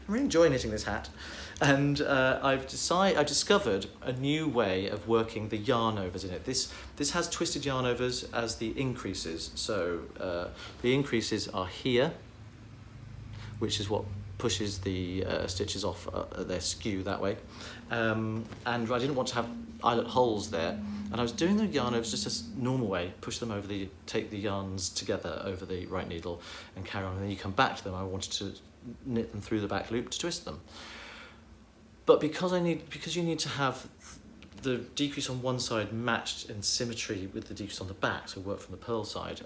I'm really enjoying knitting this hat, and I've discovered a new way of working the yarn overs in it. This has twisted yarn overs as the increases, so the increases are here, which is what pushes the stitches off their skew that way, and I didn't want to have eyelet holes there, and I was doing the yarn overs just a normal way, push them over take the yarns together over the right needle and carry on, and then you come back to them. I wanted to knit them through the back loop to twist them, but because you need to have the decrease on one side matched in symmetry with the decrease on the back, so work from the purl side.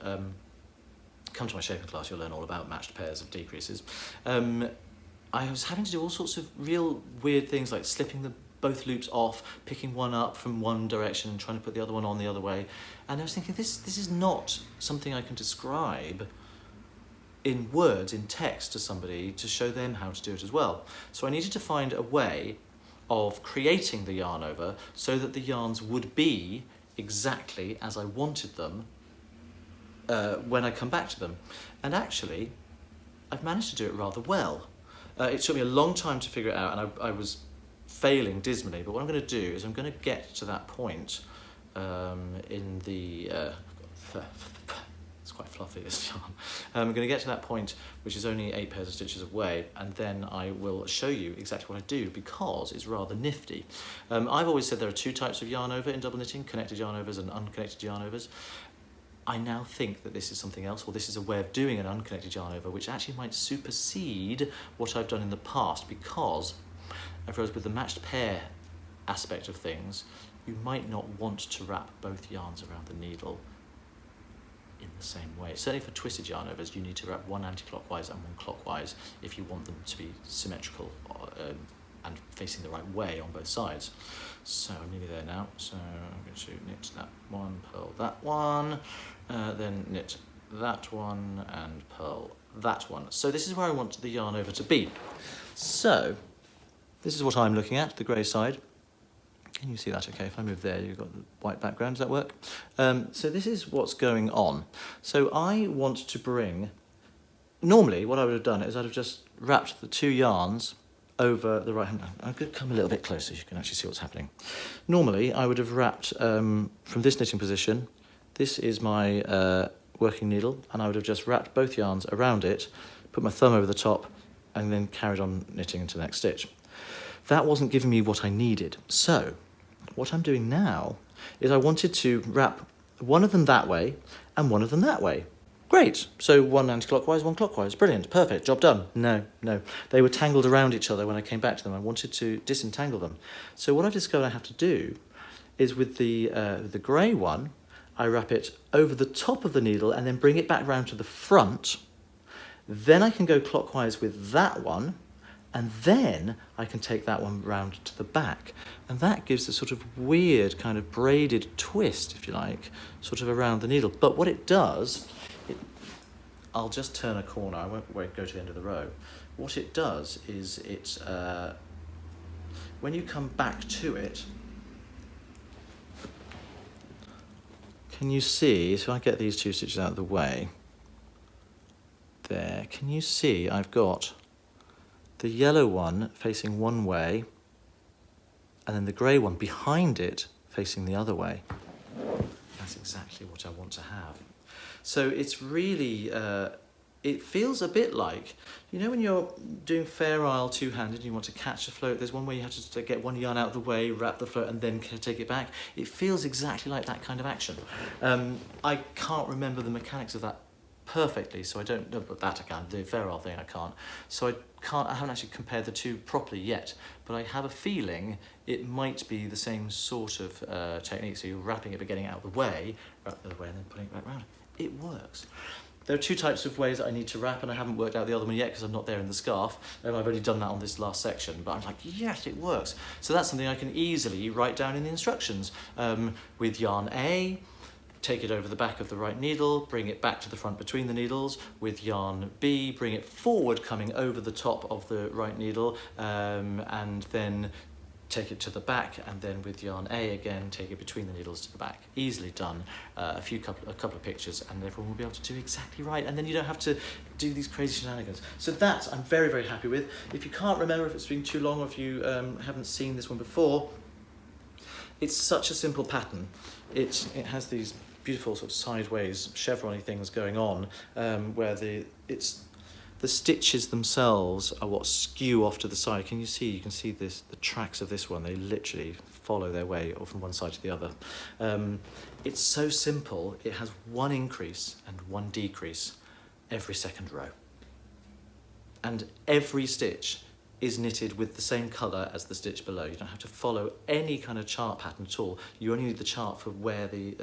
Come to my shaping class, you'll learn all about matched pairs of decreases. I was having to do all sorts of real weird things, like slipping the both loops off, picking one up from one direction and trying to put the other one on the other way. And I was thinking, this is not something I can describe in words, in text to somebody to show them how to do it as well. So I needed to find a way of creating the yarn over so that the yarns would be exactly as I wanted them when I come back to them. And actually, I've managed to do it rather well. It took me a long time to figure it out, and I was failing dismally, but what I'm going to do is I'm going to get to that point in the... it's quite fluffy, this yarn. I'm going to get to that point, which is only 8 pairs of stitches away, and then I will show you exactly what I do, because it's rather nifty. I've always said there are 2 types of yarn over in double knitting, connected yarn overs and unconnected yarn overs. I now think that this is something else, or this is a way of doing an unconnected yarn over, which actually might supersede what I've done in the past, because I've realised with the matched pair aspect of things, you might not want to wrap both yarns around the needle in the same way. Certainly for twisted yarn overs, you need to wrap one anti-clockwise and one clockwise if you want them to be symmetrical and facing the right way on both sides. So I'm nearly there now. So I'm going to knit that one, purl that one, then knit that one and purl that one. So this is where I want the yarn over to be. So this is what I'm looking at, the grey side. Can you see that okay? If I move there, you've got the white background, does that work? So this is what's going on. So I want to bring, normally what I would have done is I'd have just wrapped the 2 yarns over the right hand. I'm going to come a little bit closer so you can actually see what's happening. Normally I would have wrapped from this knitting position, this is my working needle, and I would have just wrapped both yarns around it, put my thumb over the top, and then carried on knitting into the next stitch. That wasn't giving me what I needed. So what I'm doing now is I wanted to wrap one of them that way and one of them that way. Great, so one anti-clockwise, one clockwise, brilliant, perfect, job done. No, they were tangled around each other when I came back to them. I wanted to disentangle them. So what I've discovered I have to do is with the grey one, I wrap it over the top of the needle and then bring it back round to the front. Then I can go clockwise with that one, and then I can take that one round to the back. And that gives a sort of weird kind of braided twist, if you like, sort of around the needle. But what it does, I'll just turn a corner, I won't go to the end of the row. What it does is when you come back to it, can you see, so I get these 2 stitches out of the way, there, can you see I've got the yellow one facing one way, and then the grey one behind it facing the other way. That's exactly what I want to have. So it's really, it feels a bit like, you know when you're doing Fair Isle 2-handed and you want to catch a float, there's one where you have to get one yarn out of the way, wrap the float and then take it back. It feels exactly like that kind of action. I can't remember the mechanics of that perfectly, so I don't know, but that I can, the Fair Isle thing I can't. So I haven't actually compared the 2 properly yet, but I have a feeling it might be the same sort of technique. So you're wrapping it but getting it out of the way, wrap the other way and then putting it back round. It works. There are 2 types of ways that I need to wrap, and I haven't worked out the other one yet because I'm not there in the scarf. I've already done that on this last section, but I'm like, yes, it works. So that's something I can easily write down in the instructions. With yarn A, take it over the back of the right needle, bring it back to the front between the needles. With yarn B, bring it forward, coming over the top of the right needle, and then take it to the back, and then with yarn A again, take it between the needles to the back. Easily done. A couple of pictures, and everyone will be able to do exactly right, and then you don't have to do these crazy shenanigans. So that I'm very, very happy with. If you can't remember, if it's been too long, or if you haven't seen this one before, it's such a simple pattern. It has these beautiful sort of sideways chevron-y things going on, where the stitches themselves are what skew off to the side. Can you see? You can see this, the tracks of this one. They literally follow their way from one side to the other. It's so simple. It has 1 increase and 1 decrease every 2nd row. And every stitch is knitted with the same colour as the stitch below. You don't have to follow any kind of chart pattern at all. You only need the chart for where the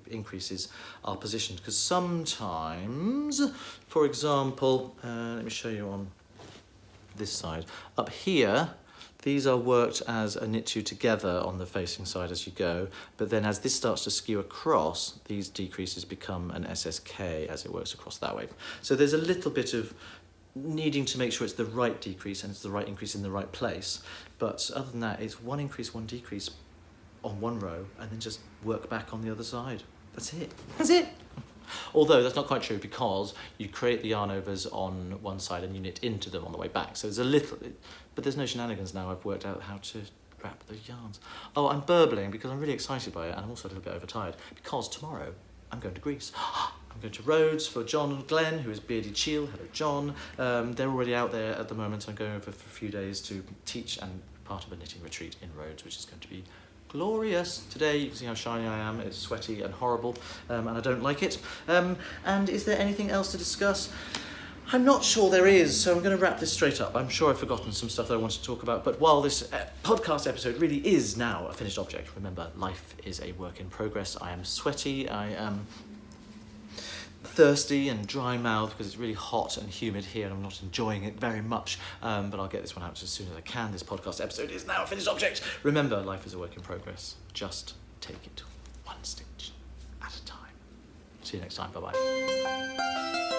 increases are positioned. Because sometimes, for example, let me show you on this side. Up here, These are worked as a knit two together on the facing side as you go, but then as this starts to skew across, these decreases become an SSK as it works across that way. So there's a little bit of needing to make sure it's the right decrease and it's the right increase in the right place. But other than that, it's one increase, one decrease on one row, and then just work back on the other side. That's it. That's it. Although that's not quite true, because you create the yarn overs on one side and you knit into them on the way back. So there's a little, but there's no shenanigans now. I've worked out how to wrap those yarns. Oh, I'm burbling because I'm really excited by it, and I'm also a little bit overtired because tomorrow I'm going to Greece. I'm going to Rhodes for John and Glenn, who is Beardy Cheel. Hello, John. They're already out there at the moment. I'm going over for a few days to teach and part of a knitting retreat in Rhodes, which is going to be glorious. Today, you can see how shiny I am. It's sweaty and horrible, and I don't like it. And is there anything else to discuss? I'm not sure there is, so I'm going to wrap this straight up. I'm sure I've forgotten some stuff that I wanted to talk about, but while this podcast episode really is now a finished object, remember, life is a work in progress. I am sweaty, I am thirsty and dry mouthed because it's really hot and humid here and I'm not enjoying it very much, but I'll get this one out as soon as I can. This podcast episode is now a finished object. Remember, life is a work in progress. Just take it one stitch at a time. See you next time. Bye-bye.